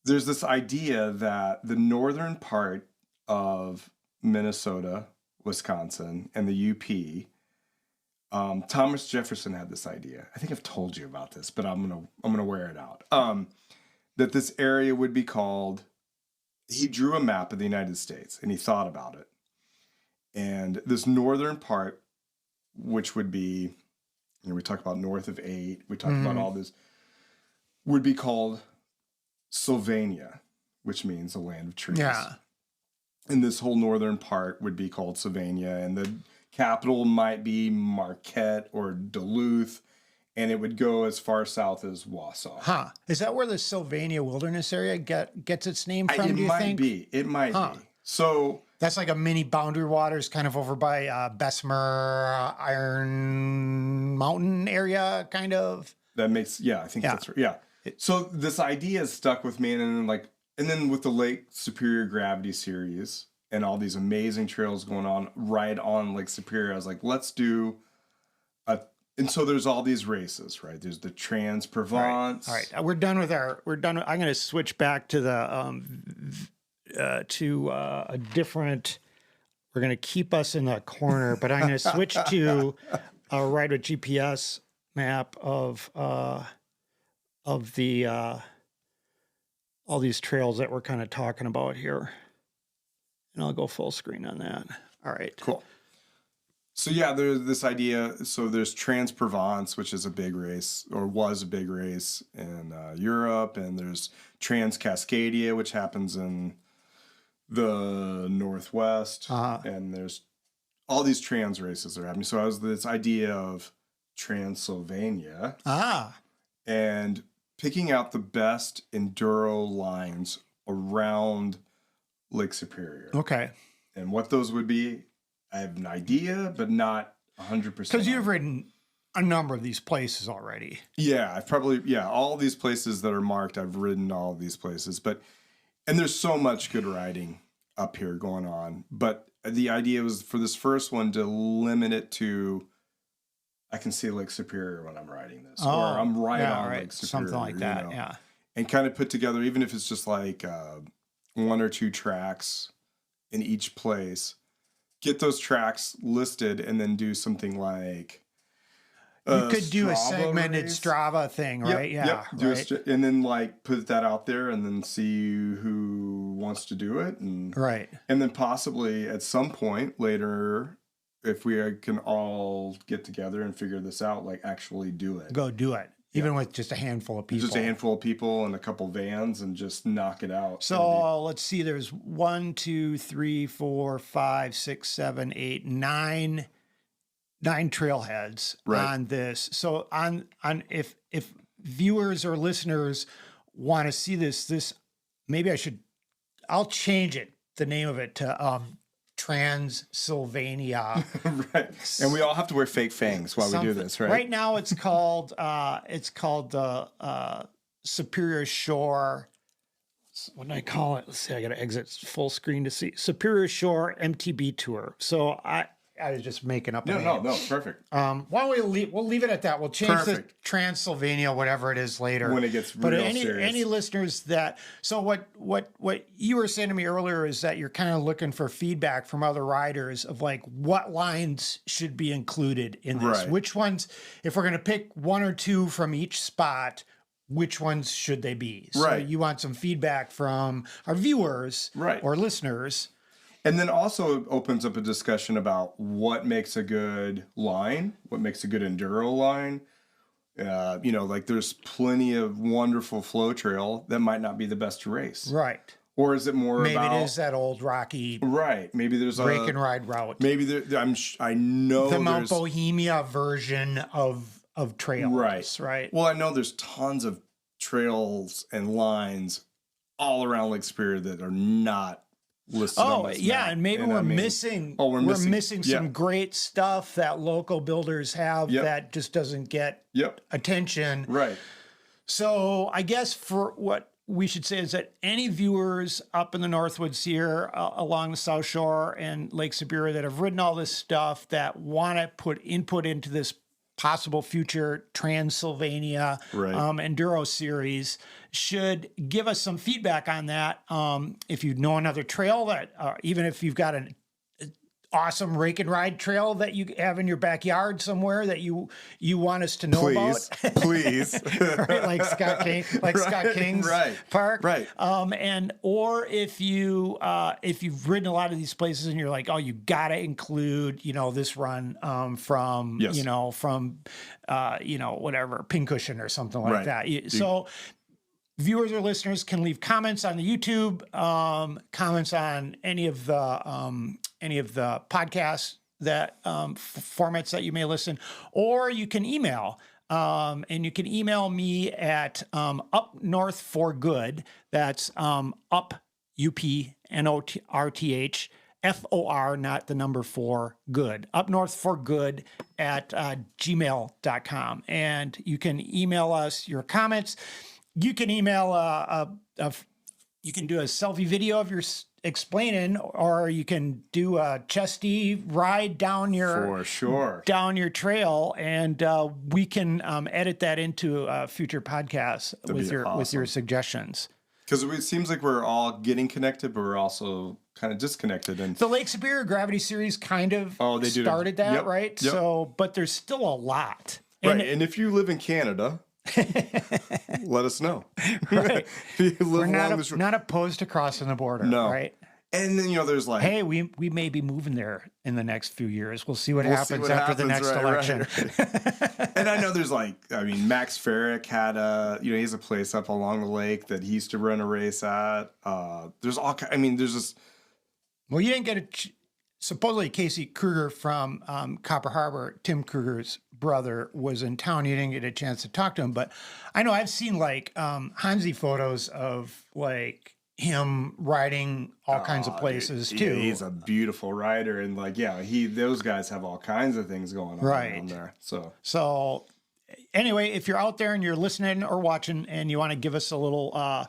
There's this idea that the northern part of Minnesota, Wisconsin, and the UP. Thomas Jefferson had this idea. I think I've told you about this, but I'm gonna wear it out. That this area would be called. He drew a map of the United States and he thought about it. And this northern part, which would be, we talk about north of 8. We talk about all this. Would be called Sylvania, which means the land of trees. Yeah. And this whole northern part would be called Sylvania, and the capital might be Marquette or Duluth, and it would go as far south as Wausau. Huh. Is that where the Sylvania Wilderness area gets its name from, do you think? It might be. So that's like a mini Boundary Waters kind of over by Bessemer, Iron Mountain area, kind of. That makes, I think that's right. Yeah. So this idea has stuck with me, and then with the Lake Superior Gravity series and all these amazing trails going on right on Lake Superior, I was like, let's do and so there's all these races, right? There's the Trans Provence. All right. We're done. I'm going to switch back to the to a different. We're going to keep us in that corner, but I'm going to switch to a Ride with GPS map of the all these trails that we're kind of talking about here, and I'll go full screen on that. All right, cool. So yeah, there's this idea. So there's Trans-Provence, which is a big race, or was a big race in Europe, and there's Trans-Cascadia, which happens in the Northwest, and there's all these trans races that are happening. So I was this idea of Transylvania, and picking out the best enduro lines around Lake Superior. Okay, and what those would be, I have an idea, but not 100%. Because you've ridden a number of these places already. Yeah, I've probably all these places that are marked. I've ridden all of these places, and there's so much good riding up here going on. But the idea was for this first one to limit it to, I can see Lake Superior when I'm riding this, or I'm on Lake Superior, something like that. Yeah, and kind of put together, even if it's just like 1 or 2 tracks in each place. Get those tracks listed, and then do something like you could do Strava a segmented race. Strava thing, right? Yep. And then like put that out there, and then see who wants to do it, and then possibly at some point later, if we can all get together and figure this out, like actually do it. Go do it. Even with just a handful of people. Just a handful of people and a couple vans, and just knock it out. So let's see, there's 1, 2, 3, 4, 5, 6, 7, 8, 9 trailheads on this. So on if viewers or listeners want to see this, maybe I'll change the name of it to Transylvania. Right. And we all have to wear fake fangs while we do this, right? Right now it's called the Superior Shore. What did I call it? Let's see, I got to exit full screen to see. Superior Shore MTB Tour. So I was just making up a name. No, perfect. Why don't we'll leave it at that. We'll change the Transylvania, whatever it is, later. When it gets real serious. Any listeners that, so what you were saying to me earlier is that you're kind of looking for feedback from other riders of like what lines should be included in this. Right. Which ones, if we're going to pick 1 or 2 from each spot, which ones should they be? So you want some feedback from our viewers or listeners. And then also it opens up a discussion about what makes a good line, what makes a good enduro line. Like there's plenty of wonderful flow trail that might not be the best to race. Right. Or is it more maybe about... Maybe it is that old rocky... Right. Maybe there's break and ride route. Maybe I know the Mount Bohemia version of trails. Right. Well, I know there's tons of trails and lines all around Lake Superior that are not listed on this map. And maybe we're missing some great stuff that local builders have that just doesn't get attention. Right. So I guess for what we should say is that any viewers up in the Northwoods here along the South Shore and Lake Superior that have ridden all this stuff that want to put input into this possible future Transylvania Enduro series should give us some feedback on that. If you know another trail that, even if you've got an awesome rake and ride trail that you have in your backyard somewhere that you want us to know about, please, right? Like Scott King's park, right? Or if you've ridden a lot of these places and you're like, oh, you got to include this run from whatever Pincushion or something like that. So viewers or listeners can leave comments on the YouTube, comments on any of the podcasts that formats that you may listen, or you can email. And you can email me at up north for good. That's up UPNORTH FOR, not the number 4 good. Up north for good at gmail.com. And you can email us your comments. You can email you can do a selfie video of your explaining, or you can do a chesty ride down your trail, and we can edit that into future podcasts with your suggestions. Because it seems like we're all getting connected, but we're also kind of disconnected. And the Lake Superior Gravity Series kind of they started that, yep, right? Yep. So, but there's still a lot. Right. And if you live in Canada, let us know. Right. We're not opposed to crossing the border, right? And then, there's like... Hey, we may be moving there in the next few years. We'll see what happens after the next election. Right. And I know there's Max Farrick had he has a place up along the lake that he used to run a race at. There's all there's just... Well, you didn't get supposedly Casey Kruger from Copper Harbor, Tim Kruger's brother, was in town. You didn't get a chance to talk to him, but I know I've seen Hansi photos of him riding all kinds of places too. Yeah, he's a beautiful rider, and those guys have all kinds of things going on around there. So anyway, if you're out there and you're listening or watching and you want to give us a little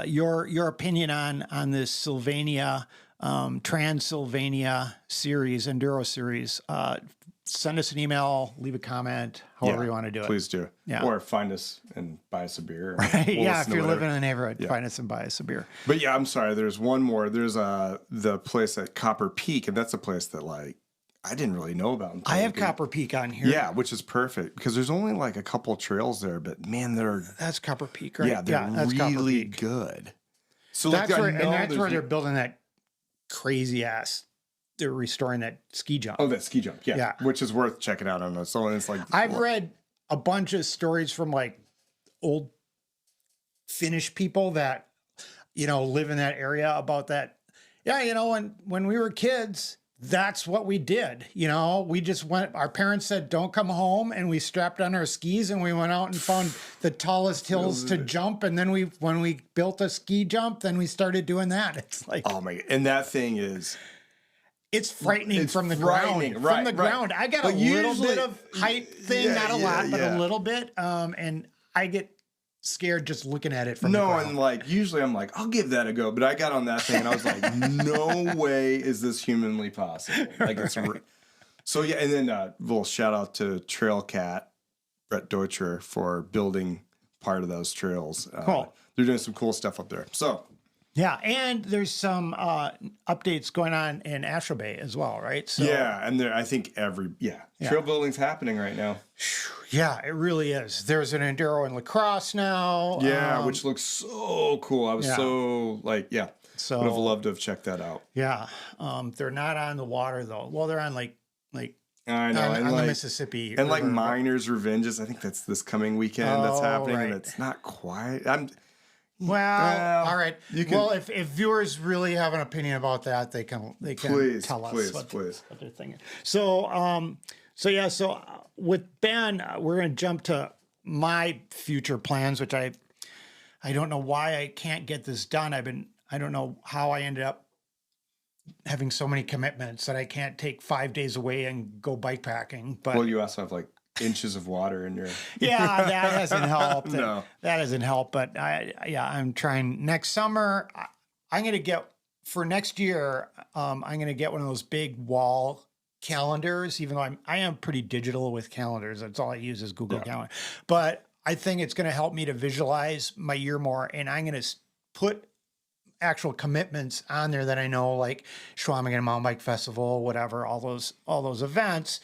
your opinion on this Sylvania Trans-Sylvania series, Enduro series, send us an email, leave a comment, however you want to do it. Please do. Yeah. Or find us and buy us a beer. Right. If you're living in the neighborhood, find us and buy us a beer. But I'm sorry, there's one more. There's the place at Copper Peak, and that's a place that I didn't really know about until I have Copper Peak on here. Yeah, which is perfect because there's only a couple trails there, but man, that's Copper Peak, right? Yeah, they're really good. So that's where they're building that crazy ass. They're restoring that ski jump. Oh, that ski jump, yeah, which is worth checking out on its own. It's I've read a bunch of stories from old Finnish people that live in that area about that. Yeah, when we were kids, that's what we did. We just went. Our parents said, "Don't come home," and we strapped on our skis and we went out and found the tallest hills to jump. And then when we built a ski jump, then we started doing that. It's oh my god, and that thing is. It's frightening from the ground. Right, from the ground. I got a little bit of height thing, not a lot, but a little bit. And I get scared just looking at it from the ground. And usually I'm I'll give that a go. But I got on that thing and I was no way is this humanly possible. It's so yeah. And then a little shout out to Trail Cat, Brett Deutscher, for building part of those trails. Cool. They're doing some cool stuff up there. So. Yeah, and there's some updates going on in Astro Bay as well, right? So, yeah, and I think trail building's happening right now. Yeah, it really is. There's an Enduro in La Crosse now. Yeah, which looks so cool. I was so would have loved to have checked that out. Yeah, they're not on the water though. Well, they're on I know, on the Mississippi. And River. Miners' Revenges, I think that's this coming weekend that's happening, and it's not quite. Well, all right. If viewers really have an opinion about that, they can tell us what they're thinking. So with Ben, we're going to jump to my future plans, which I don't know why I can't get this done. I don't know how I ended up having so many commitments that I can't take 5 days away and go bike packing. But you also have inches of water in your that hasn't helped. No, that hasn't helped. But I'm trying next summer. I'm going to get for next year. I'm going to get one of those big wall calendars. Even though I am pretty digital with calendars. That's all I use is Google Calendar. But I think it's going to help me to visualize my year more. And I'm going to put actual commitments on there that I know, like Schwamigan Mountain Bike Festival, whatever, all those events.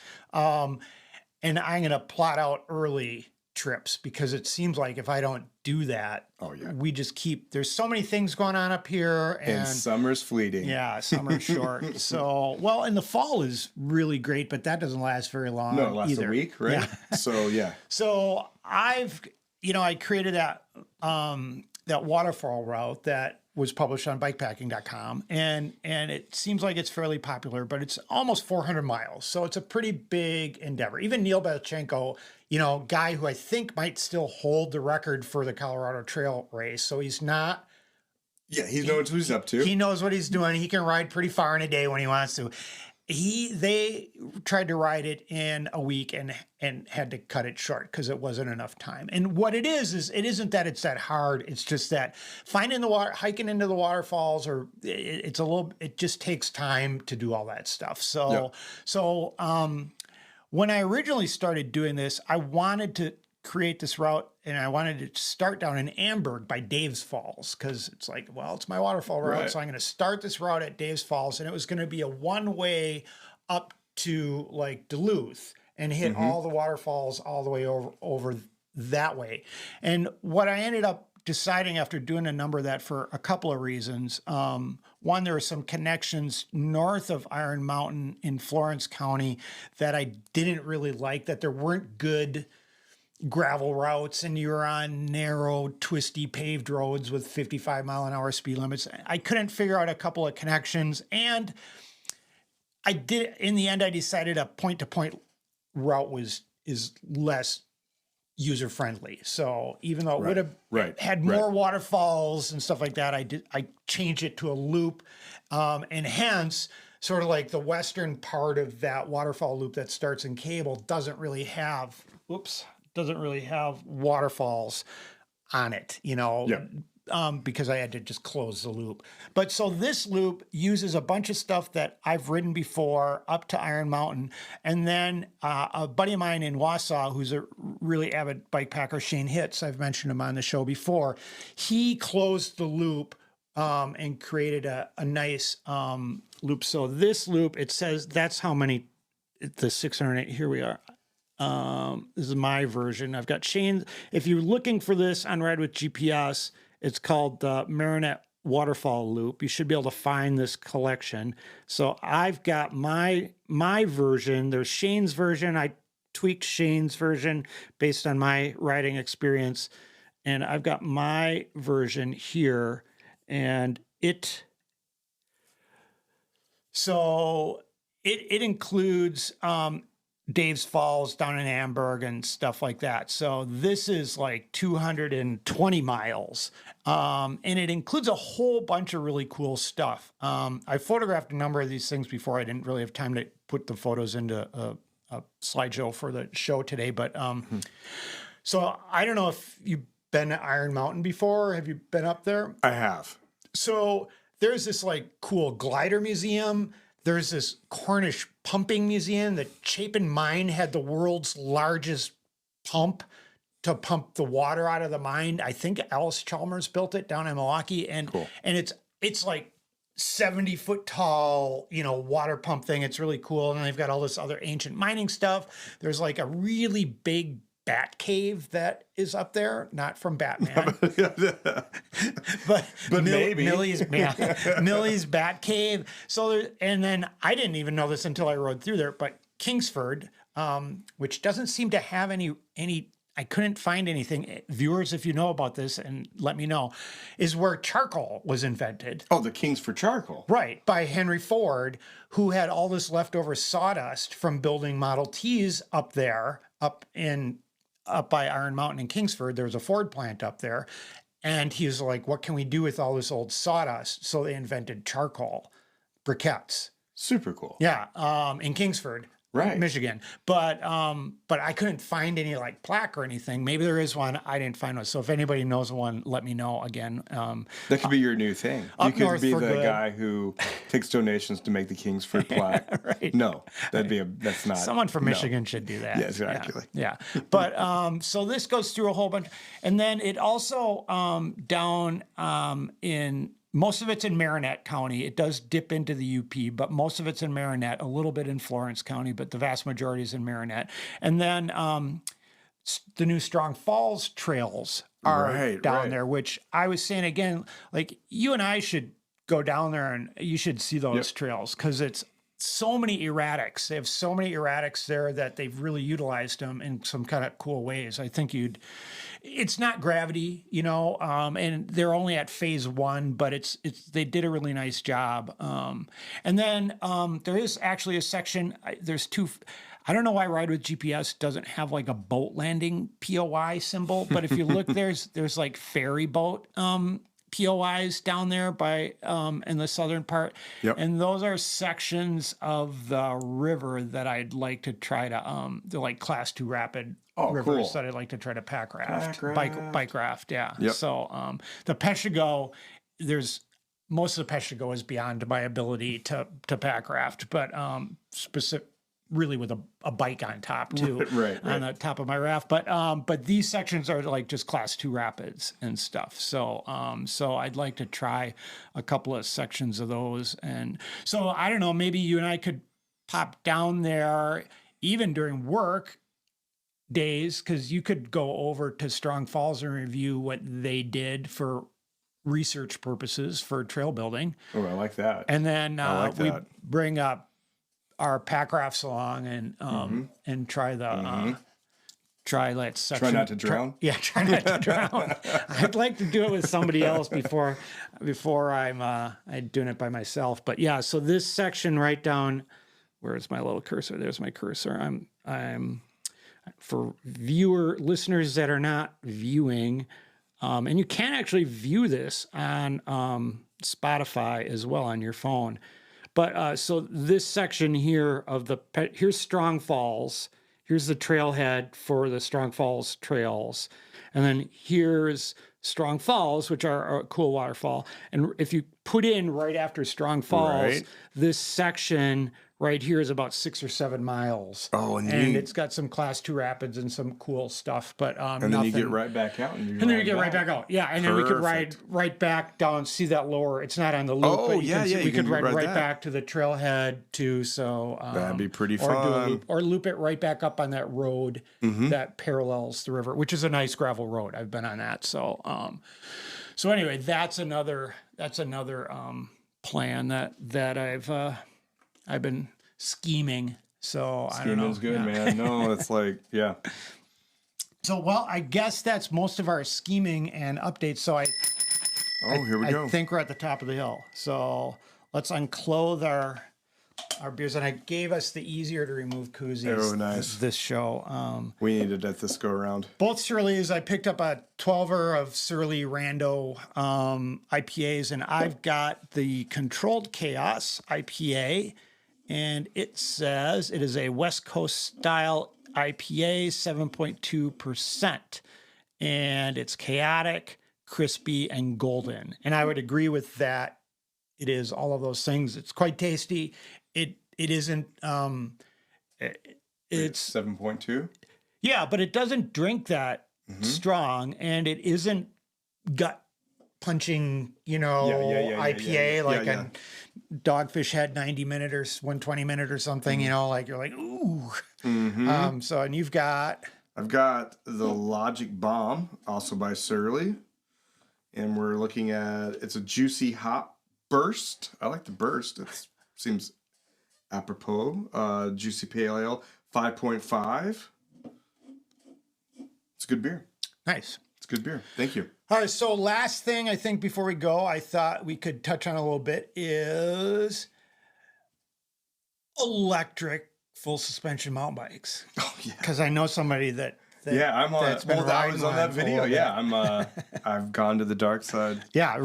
And I'm going to plot out early trips because it seems like if I don't do that, we just there's so many things going on up here. And summer's fleeting. Yeah, summer's short. So, and the fall is really great, but that doesn't last very long. No, it lasts either. a week, right? Yeah. So, yeah. So I created that waterfall route that was published on bikepacking.com, and it seems like it's fairly popular, but it's almost 400 miles. So it's a pretty big endeavor. Even Neil Belchenko, guy who I think might still hold the record for the Colorado Trail race. So he's not. Yeah, he knows what he's up to. He knows what he's doing. He can ride pretty far in a day when he wants to. They tried to ride it in a week and had to cut it short because it wasn't enough time. And what it is it isn't that it's that hard. It's just that finding the water, hiking into the waterfalls, it just takes time to do all that stuff. So when I originally started doing this, I wanted create this route, and I wanted to start down in Amberg by Dave's Falls, because it's like, well, it's my waterfall route, Right. so I'm going to start this route at Dave's Falls, and it was going to be a one-way up to like Duluth and hit all the waterfalls all the way over that way. And what I ended up deciding after doing a number of that for a couple of reasons. One, there are some connections north of Iron Mountain in Florence County that I didn't really like, that there weren't good gravel routes, and you were on narrow, twisty, paved roads with 55-mile-an-hour speed limits. I couldn't figure out a couple of connections, and in the end, I decided a point-to-point route is less user-friendly. So even though it would have had more waterfalls and stuff like that, I changed it to a loop, and hence sort of like the western part of that waterfall loop that starts in Cable doesn't really have waterfalls on it, because I had to just close the loop. But so this loop uses a bunch of stuff that I've ridden before up to Iron Mountain. And then a buddy of mine in Wausau, who's a really avid bike packer, Shane Hitz, I've mentioned him on the show before, he closed the loop and created a nice loop. So this loop, it says that's how many, the 608, here we are. This is my version. I've got Shane. If you're looking for this on Ride with GPS, it's called the Marinette Waterfall Loop. You should be able to find this collection. So I've got my version. There's Shane's version. I tweaked Shane's version based on my riding experience. And I've got my version here. And it includes Dave's Falls down in Amberg and stuff like that. So this is like 220 miles. And it includes a whole bunch of really cool stuff. I photographed a number of these things before. I didn't really have time to put the photos into a slideshow for the show today. But so I don't know if you've been to Iron Mountain before. Have you been up there? I have. So there's this like cool glider museum. There's this Cornish pumping museum. The Chapin Mine had the world's largest pump to pump the water out of the mine. I think Alice Chalmers built it down in Milwaukee. And it's like 70-foot tall, water pump thing. It's really cool. And they've got all this other ancient mining stuff. There's like a really big bat cave that is up there, not from Batman, but Millie's bat cave. So and then I didn't even know this until I rode through there, but Kingsford, which doesn't seem to have any. I couldn't find anything. Viewers, if you know about this, and let me know, is where charcoal was invented. Oh, the Kingsford charcoal. Right, by Henry Ford, who had all this leftover sawdust from building Model Ts up there, up by Iron Mountain in Kingsford. There was a Ford plant up there. And he was like, what can we do with all this old sawdust? So they invented charcoal briquettes. Super cool. Yeah, in Kingsford, Michigan. But I couldn't find any like plaque or anything. Maybe there is one. I didn't find one. So if anybody knows one, let me know again. That could be your new thing. You could be the guy who takes donations to make the Kingsford plaque. Right. No, that's not. Someone from Michigan should do that. Yeah, exactly. Yeah. But so this goes through a whole bunch. And then it also down in most of it's in Marinette County. It does dip into the UP, but most of it's in Marinette, a little bit in Florence County, but the vast majority is in Marinette. And then the new Strong Falls trails are down there, which I was saying again, like you and I should go down there and you should see those trails because it's so many erratics. They have so many erratics there that they've really utilized them in some kind of cool ways. I think it's not gravity, and they're only at phase 1, but they did a really nice job. And then there is actually a section, there's two, I don't know why Ride with GPS doesn't have like a boat landing POI symbol, but if you look, there's like ferry boat POIs down there by in the southern part. And those are sections of the river that I'd like to try to they're like class 2 rapid rivers that I'd like to try to bike raft. So the Peshtigo, most of the Peshtigo is beyond my ability to pack raft, but really with a bike on top too, Right. on the top of my raft. But these sections are like just class 2 rapids and stuff. So I'd like to try a couple of sections of those. And so I don't know, maybe you and I could pop down there even during work days, because you could go over to Strong Falls and review what they did for research purposes for trail building. Oh, I like that. And then we that. bring up our pack rafts along and try the try that section. Try not to drown. Try not to drown. I'd like to do it with somebody else before I'm doing it by myself. But yeah, so this section right down. Where's my little cursor? There's my cursor. I'm for listeners that are not viewing, and you can actually view this on Spotify as well on your phone. But so this section here here's Strong Falls. Here's the trailhead for the Strong Falls trails. And then here's Strong Falls, which are a cool waterfall. And if you put in right after Strong Falls, this section right here is about 6 or 7 miles. Oh, neat. And it's got some class 2 rapids and some cool stuff, but and then you get right back out. And then you get right back out. Yeah, and then we could ride right back down, see that lower. It's not on the loop. Oh, but yeah. We could ride right that. back to the trailhead too. So that'd be pretty or do a fun. loop, or loop it right back up on that road that parallels the river, which is a nice gravel road. I've been on that. So so anyway, that's another plan that I've been scheming. So I don't know. Scheming's good, man. No, it's like, yeah. So, well, I guess that's most of our scheming and updates. So Here we go. I think we're at the top of the hill. So let's unclothe our beers. And I gave us the easier to remove koozies. Oh, nice. This show. We needed at this go around. Both Surly's. I picked up a 12er of Surly Rando IPAs, and I've got the Controlled Chaos IPA. And it says it is a West Coast style IPA, 7.2%. And it's chaotic, crispy, and golden. And I would agree with that. It is all of those things. It's quite tasty. It isn't it's 7.2. Yeah, but it doesn't drink that strong, and it isn't gut punching, IPA like a Dogfish Head 90 minute or 120 minute or something, like you're like, ooh. So, and I've got the Logic Bomb, also by Surly. And we're looking at, it's a juicy hop burst. I like the burst. It seems apropos. Juicy Pale Ale, 5.5. It's a good beer. Nice. It's a good beer. Thank you. All right, so last thing I think before we go, I thought we could touch on a little bit is electric full suspension mountain bikes. Oh, yeah. Because I know somebody that I'm on. that's been I was on that video. Yeah, I've gone to the dark side. Yeah,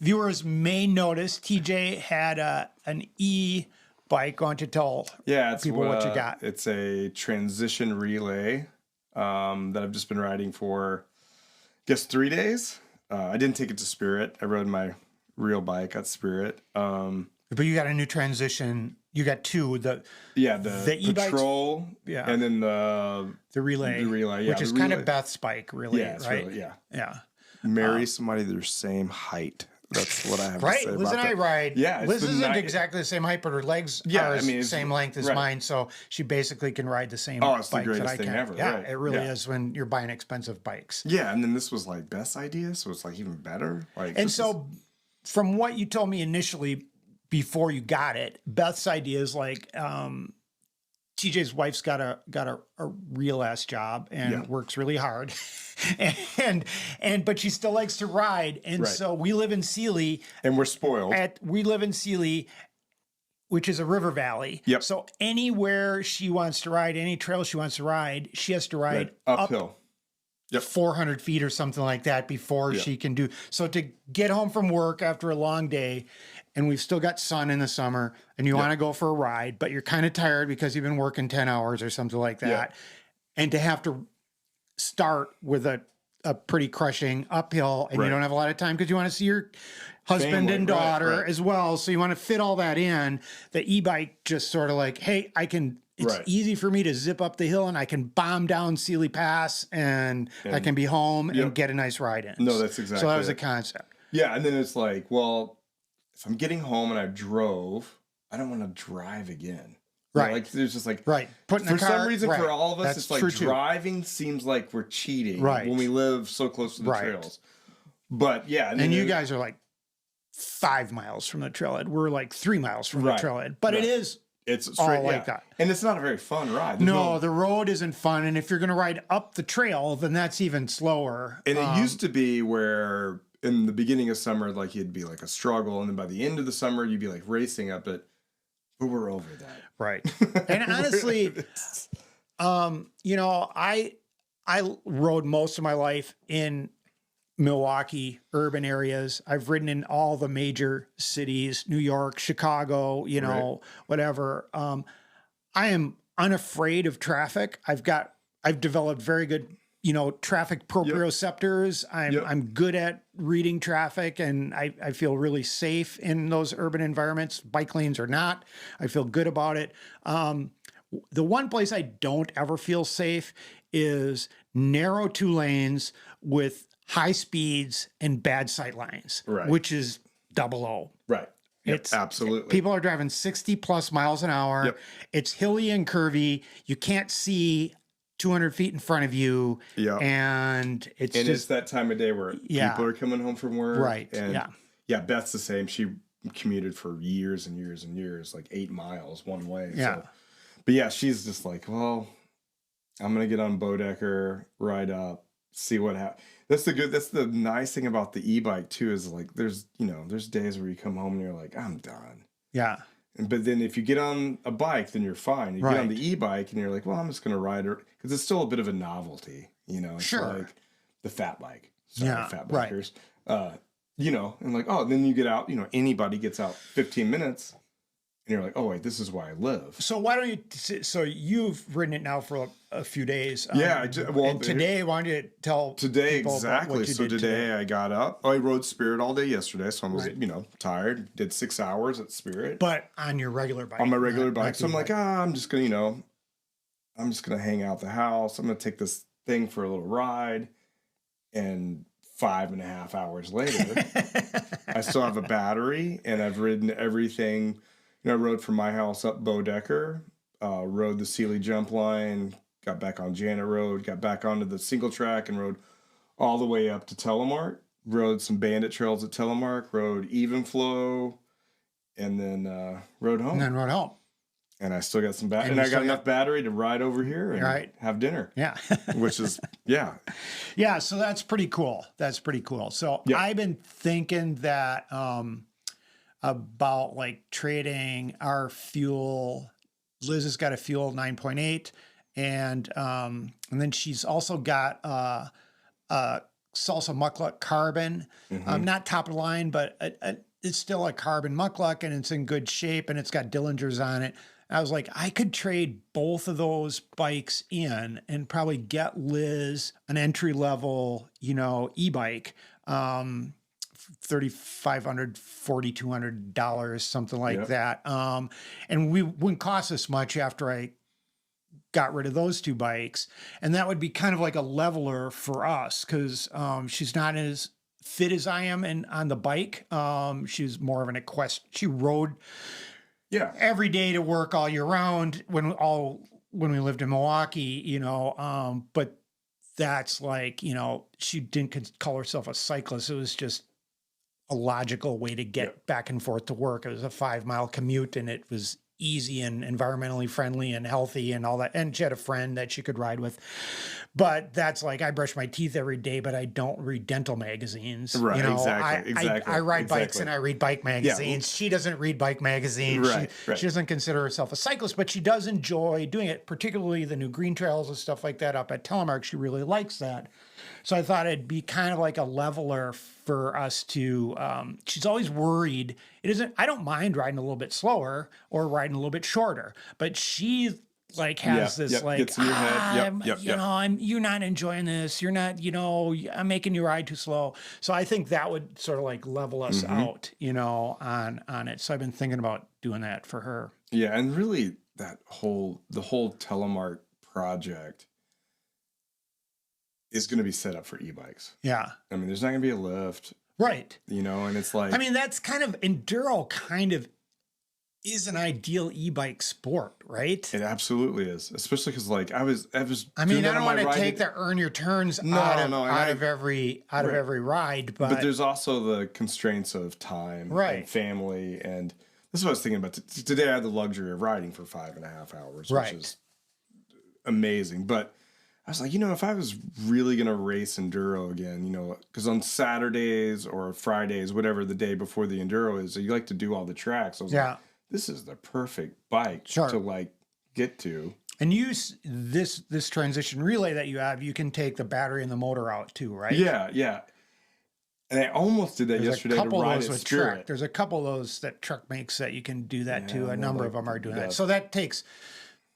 viewers may notice TJ had an e-bike. Why don't you tell people what you got? It's a transition relay that I've just been riding for, I guess, 3 days. I didn't take it to Spirit. I rode my real bike at Spirit. But you got a new transition. You got two. The e-bikes, Patrol, and then the relay. The relay, which is kind of Beth's bike, really, yeah, right? Really, yeah. Yeah. Marry somebody their same height. That's what I have to say about that. Liz and I ride. Yeah, Liz isn't exactly the same height, but her legs are the same length as mine, so she basically can ride the same bike the greatest that I thing can. ever. Yeah, right. it really is when you're buying expensive bikes. Yeah, and then this was like Beth's idea, so it's like even better. From what you told me initially before you got it, Beth's idea is like TJ's wife's got a real ass job and works really hard. But she still likes to ride. And so we live in Seeley. And we're spoiled. We live in Seeley, which is a river valley. Yep. So anywhere she wants to ride, any trail she wants to ride, she has to ride uphill. 400 feet or something like that before she can do. So to get home from work after a long day, and we've still got sun in the summer, and you want to go for a ride, but you're kind of tired because you've been working 10 hours or something like that. And to have to start with a pretty crushing uphill, and you don't have a lot of time because you want to see your husband and daughter as well. So you want to fit all that in. The e-bike just sort of like, hey, it's Right. easy for me to zip up the hill and I can bomb down Seeley Pass and I can be home and get a nice ride in. No, that's exactly So that was it. the concept. Yeah, and then it's like, well, if I'm getting home and I drove, I don't want to drive again. You know, Right. like there's just like Putting for the car, some reason for all of us, That's it's like true too. driving seems like we're cheating Right. when we live so close to the trails. But yeah, and you guys are like 5 miles from the trailhead. We're like 3 miles from the trailhead. But it's straight all like that. And it's not a very fun ride. No, the road isn't fun. And if you're going to ride up the trail, then that's even slower. And it used to be where in the beginning of summer, like it'd be like a struggle. And then by the end of the summer, you'd be like racing up it. But we're over that. Right. And honestly, you know, I rode most of my life in Milwaukee, urban areas. I've ridden in all the major cities, New York, Chicago, you know, whatever. I am unafraid of traffic. I've developed very good, you know, traffic proprioceptors. I'm good at reading traffic, and I feel really safe in those urban environments, bike lanes or not. I feel good about it. The one place I don't ever feel safe is narrow 2 lanes with high speeds and bad sight lines, which is 00. Right. It's absolutely. People are driving 60 plus miles an hour. Yep. It's hilly and curvy. You can't see 200 feet in front of you. Yeah. And it's that time of day where people are coming home from work. Right. And yeah, Beth's the same. She commuted for years and years and years, like 8 miles one way. Yeah. So. But yeah, she's just like, well, I'm going to get on Bodecker, ride up, see what happens. That's the nice thing about the e-bike too, is like, there's days where you come home and you're like, I'm done. Yeah. But then if you get on a bike, then you're fine. You get on the e-bike and you're like, well, I'm just going to ride it, because it's still a bit of a novelty, you know. It's like the fat bike. Sorry, fat bikers. You know, and like, oh, then you get out, you know, anybody gets out 15 minutes and you're like, oh, wait, this is where I live. So why don't you, so you've ridden it now for a few days. And today, why don't you tell today people exactly. What you So did today I got up. I rode Spirit all day yesterday, so I was, you know, tired. Did 6 hours at Spirit. But on your regular bike. On my regular bike. So I'm like, I'm just going to, you know, I'm just going to hang out the house. I'm going to take this thing for a little ride. And 5.5 hours later, I still have a battery, and I've ridden everything. You know, I rode from my house up Bodecker, rode the Seeley jump line, got back on Janet Road, got back onto the single track, and rode all the way up to Telemark. Rode some bandit trails at Telemark, rode even flow, and then rode home. And I still got some battery, and I got enough battery to ride over here and have dinner. Yeah. Which is, yeah. So that's pretty cool. So I've been thinking that about like trading our fuel. Liz has got a fuel 9.8, and then she's also got Salsa Muckluck Carbon. Not top of the line, but it's still a carbon muckluck, and it's in good shape, and it's got Dillingers on it. I was like, I could trade both of those bikes in and probably get Liz an entry level, you know, e-bike, $3,500, $4,200, something like that. And we wouldn't cost us much after I got rid of those 2 bikes. And that would be kind of like a leveler for us, because she's not as fit as I am on the bike. She's more of an equestrian. She rode every day to work all year round when we lived in Milwaukee, you know, but that's like, you know, she didn't call herself a cyclist. It was just a logical way to get back and forth to work. It was a 5-mile commute, and it was easy and environmentally friendly and healthy and all that. And she had a friend that she could ride with. But that's like, I brush my teeth every day, but I don't read dental magazines. Right, you know, exactly. I ride bikes and I read bike magazines. Yeah. She doesn't read bike magazines. She doesn't consider herself a cyclist, but she does enjoy doing it, particularly the new green trails and stuff like that up at Telemark. She really likes that. So I thought it'd be kind of like a leveler for us to, she's always worried. I don't mind riding a little bit slower or riding a little bit shorter, but she like has this like, gets in your head. You know, you're not enjoying this. You're not, you know, I'm making you ride too slow. So I think that would sort of like level us out, you know, on it. So I've been thinking about doing that for her. Yeah. And really the whole Telemark project is going to be set up for e-bikes. Yeah. I mean, there's not going to be a lift. Right. You know, and it's like... I mean, that's kind of... Enduro kind of is an ideal e-bike sport, right? It absolutely is. Especially because, like, I was I mean, I don't want to take the earn your turns out of every ride, but there's also the constraints of time and family, and this is what I was thinking about. Today I had the luxury of riding for 5.5 hours, which is amazing. But I was like, if I was really going to race Enduro again, because on Saturdays or Fridays, whatever the day before the Enduro is, you like to do all the tracks. I was like, this is the perfect bike to like get to. And use this transition relay that you have, you can take the battery and the motor out too, right? Yeah. And I almost did that yesterday to ride at Spirit. Trek. There's a couple of those that Trek makes that you can do that too. A number of them are doing that. So that takes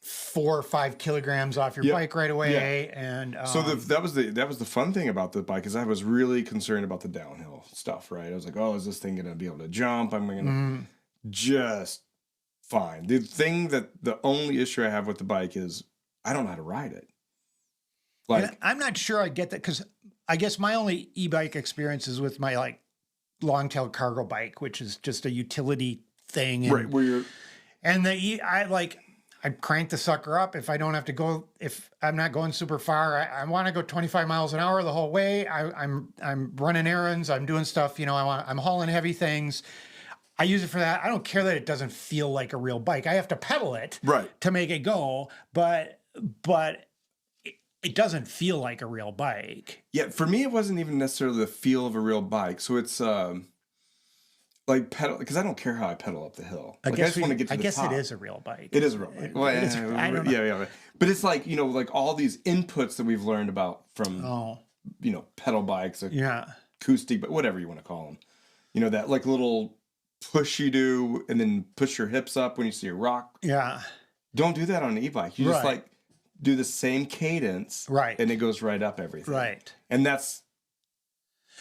4 or 5 kilograms off your bike right away. And so that was the fun thing about the bike, is I was really concerned about the downhill stuff, right? I was like, oh, is this thing going to be able to jump? I'm going to just fine. The only issue I have with the bike is I don't know how to ride it. Like, and I'm not sure I get that, because I guess my only e-bike experience is with my like long-tail cargo bike, which is just a utility thing. And, right, where you're... And I crank the sucker up if I don't have to go, if I'm not going super far. I want to go 25 miles an hour the whole way. I'm running errands. I'm doing stuff, I'm hauling heavy things. I use it for that. I don't care that it doesn't feel like a real bike. I have to pedal it to make it go, but it doesn't feel like a real bike. Yeah, for me, it wasn't even necessarily the feel of a real bike. So it's like pedal, because I don't care how I pedal up the hill. I just want to get to the top. I guess it is a real bike. It is a real bike. I don't know. Yeah. But it's like, like all these inputs that we've learned about from, pedal bikes, acoustic, but whatever you want to call them. That like little push you do, and then push your hips up when you see a rock. Yeah. Don't do that on an e-bike. You just like do the same cadence. Right. And it goes right up everything. Right. And that's...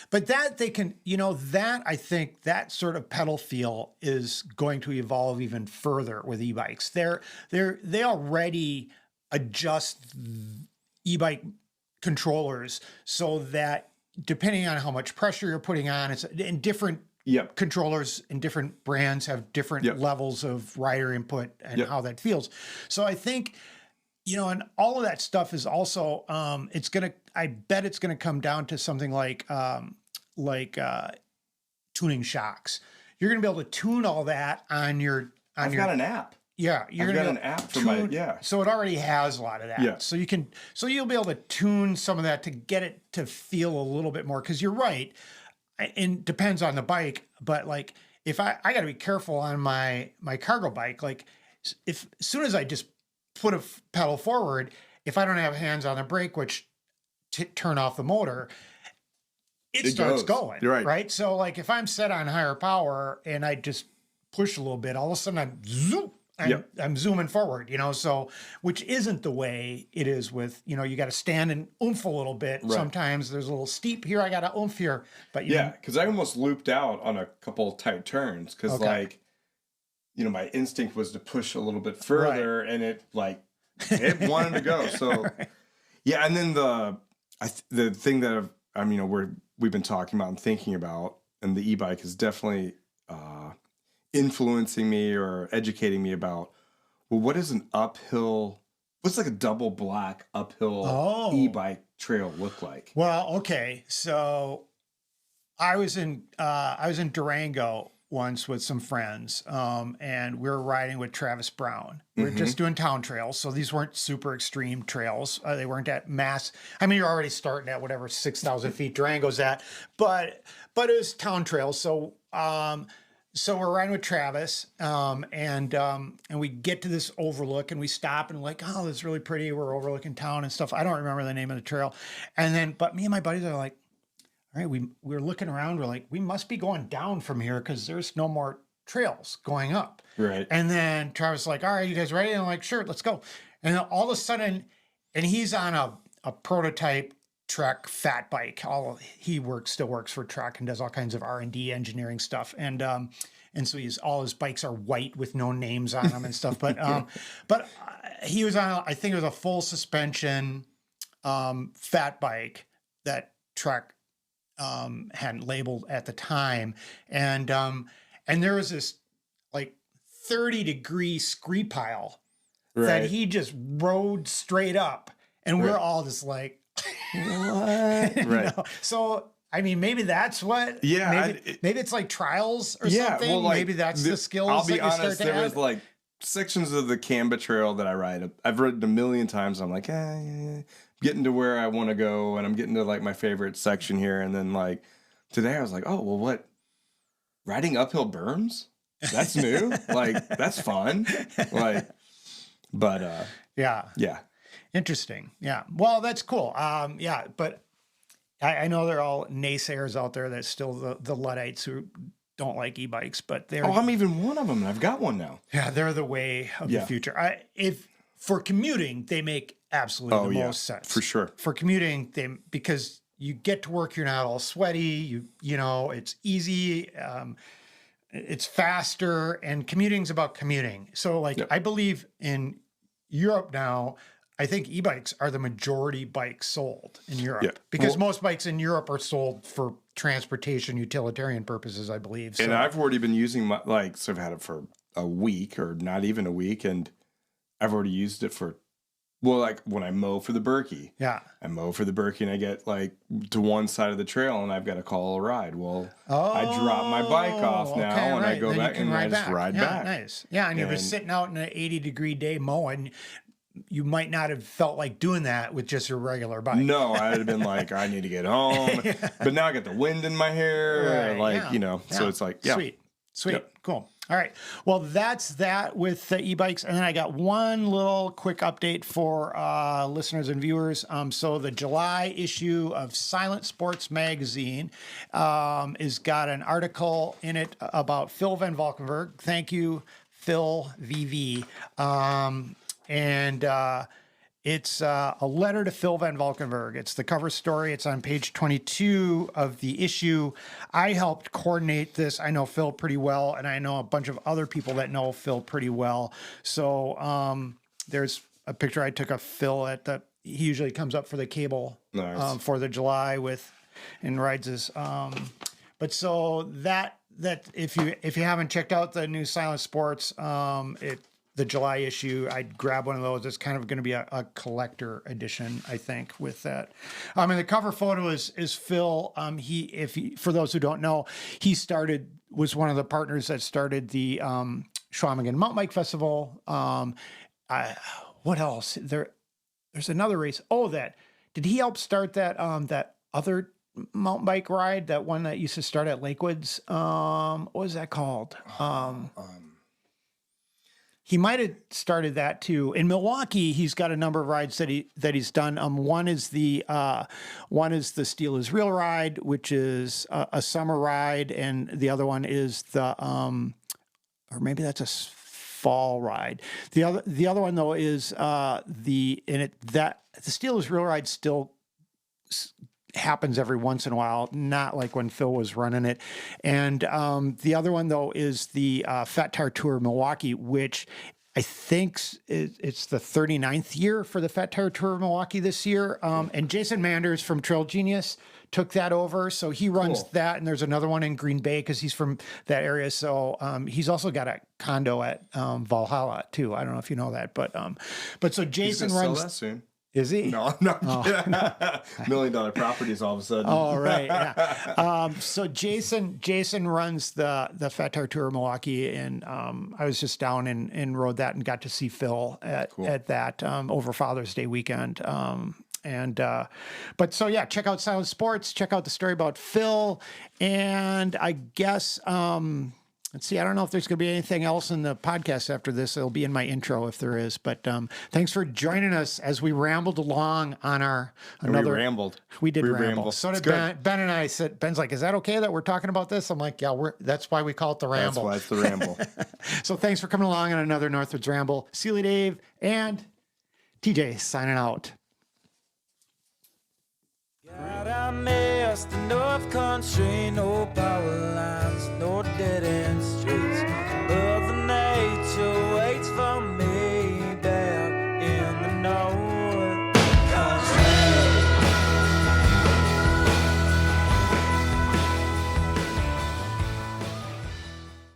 But that they can, I think that sort of pedal feel is going to evolve even further with e-bikes. They already adjust e-bike controllers so that depending on how much pressure you're putting on, it's in different controllers in different brands have different levels of rider input and how that feels. So I think, and all of that stuff is also, I bet it's going to come down to something like tuning shocks. You're going to be able to tune all that on your... I've got an app. Yeah. I've got an app for my... So it already has a lot of that. Yeah. So you'll be able to tune some of that to get it to feel a little bit more, because you're right. And depends on the bike, but like if I got to be careful on my cargo bike, like as soon as I just put a pedal forward, if I don't have hands on the brake, which turn off the motor, it starts going. You're right. Right. So like if I'm set on higher power and I just push a little bit, all of a sudden I'm zooming forward, so, which isn't the way it is with, you got to stand and oomph a little bit. Right. Sometimes there's a little steep here. I got to oomph here, but because I almost looped out on a couple tight turns. Cause my instinct was to push a little bit further and it wanted to go. So and then the thing that we've been talking about and thinking about, and the e-bike is definitely, influencing me or educating me about, what's like a double black uphill e-bike trail look like? Well, okay. So I was in Durango once with some friends, and we were riding with Travis Brown. We were just doing town trails. So these weren't super extreme trails. They weren't at mass. I mean, you're already starting at whatever 6,000 feet Durango's at, but it was town trails. So we're riding with Travis, and we get to this overlook, and we stop, and we're like, oh, this is really pretty. We're overlooking town and stuff. I don't remember the name of the trail. But me and my buddies are like, all right, we're looking around. We're like, we must be going down from here because there's no more trails going up. Right. And then Travis is like, all right, you guys ready? And I'm like, sure, let's go. And then all of a sudden, and he's on a prototype Trek fat bike. He still works for Trek and does all kinds of R&D engineering stuff. And and so all his bikes are white with no names on them and stuff. But he was on, I think it was a full suspension fat bike that Trek hadn't labeled at the time, and there was this like 30-degree scree pile that he just rode straight up, and we're all just like, what? You know? So I mean, maybe that's what. Yeah, maybe it's like trials or something. Well, like, maybe that's the skills. I'll be that you honest. start to There add. was like sections of the Canba Trail that I ride. I've ridden a million times. I'm like, getting to where I want to go, and I'm getting to like my favorite section here. And then like today, I was like, oh well, what? Riding uphill berms? That's new. Like that's fun. Like, but yeah. Interesting. Yeah. Well, that's cool. Yeah, but I know there are all naysayers out there that still the Luddites who don't like e-bikes, but they're. Oh, I'm even one of them. I've got one now. Yeah, they're the way of the future. If for commuting, they make absolutely the most sense. For sure. For commuting, because you get to work, you're not all sweaty. You know, it's easy. It's faster, and commuting's about commuting. So, like, I believe in Europe now, I think e-bikes are the majority bikes sold in Europe because most bikes in Europe are sold for transportation, utilitarian purposes, I believe. So. And I've already been using so I've had it for a week or not even a week, and I've already used it for, like when I mow for the Berkey. Yeah. I mow for the Berkey and I get like to one side of the trail and I've got to call a ride. Well, I drop my bike off now and I go back and I just ride back. Nice. Yeah. And you're just sitting out in an 80-degree day mowing. You might not have felt like doing that with just your regular bike. No, I'd have been like, I need to get home. But now I got the wind in my hair. So it's like, Sweet. Yep. Cool. All right. Well, that's that with the e-bikes. And then I got one little quick update for listeners and viewers. So the July issue of Silent Sports Magazine is got an article in it about Phil Van Valkenburg. Thank you, Phil VV. And it's a letter to Phil Van Valkenburg. It's the cover story. It's on page 22 of the issue. I helped coordinate this. I know Phil pretty well, and I know a bunch of other people that know Phil pretty well. So there's a picture I took of Phil he usually comes up for the cable for the July and rides his. But so that if you haven't checked out the new Silent Sports, the July issue, I'd grab one of those. It's kind of going to be a collector edition, I think, with that. And the cover photo is Phil. For those who don't know, he was one of the partners that started the Schwamigan Mountain Bike Festival. What else? There's another race. Oh, did he help start that other mountain bike ride? That one that used to start at Lakewoods. What was that called? He might have started that too. In Milwaukee, he's got a number of rides that he's done. One is the Steel is Real ride, which is a summer ride, and the other one is or maybe that's a fall ride. The other one though is the Steel is Real ride still happens every once in a while, not like when Phil was running it. And the other one, though, is the Fat Tire Tour Milwaukee, which I think it's the 39th year for the Fat Tire Tour Milwaukee this year. And Jason Manders from Trail Genius took that over. So he runs that. And there's another one in Green Bay because he's from that area. So he's also got a condo at Valhalla, too. I don't know if you know that. But so Jason runs. Sell that soon. Is he? No, no. $1 million properties all of a sudden. Oh, right. Yeah. So Jason runs the Fat Tire Tour Milwaukee, and I was just down and rode that and got to see Phil at that over Father's Day weekend. But so yeah, check out Silent Sports. Check out the story about Phil, and I guess. Let's see. I don't know if there's going to be anything else in the podcast after this. It'll be in my intro if there is. But thanks for joining us as we rambled along on another. We rambled. We did ramble. So did Ben and I said. Ben's like, "Is that okay that we're talking about this?" I'm like, "Yeah, that's why we call it the ramble." That's why it's the ramble. So thanks for coming along on another Northwoods ramble. Seeley Dave and TJ signing out. God, I missed the North Country, no power lines, no dead end streets.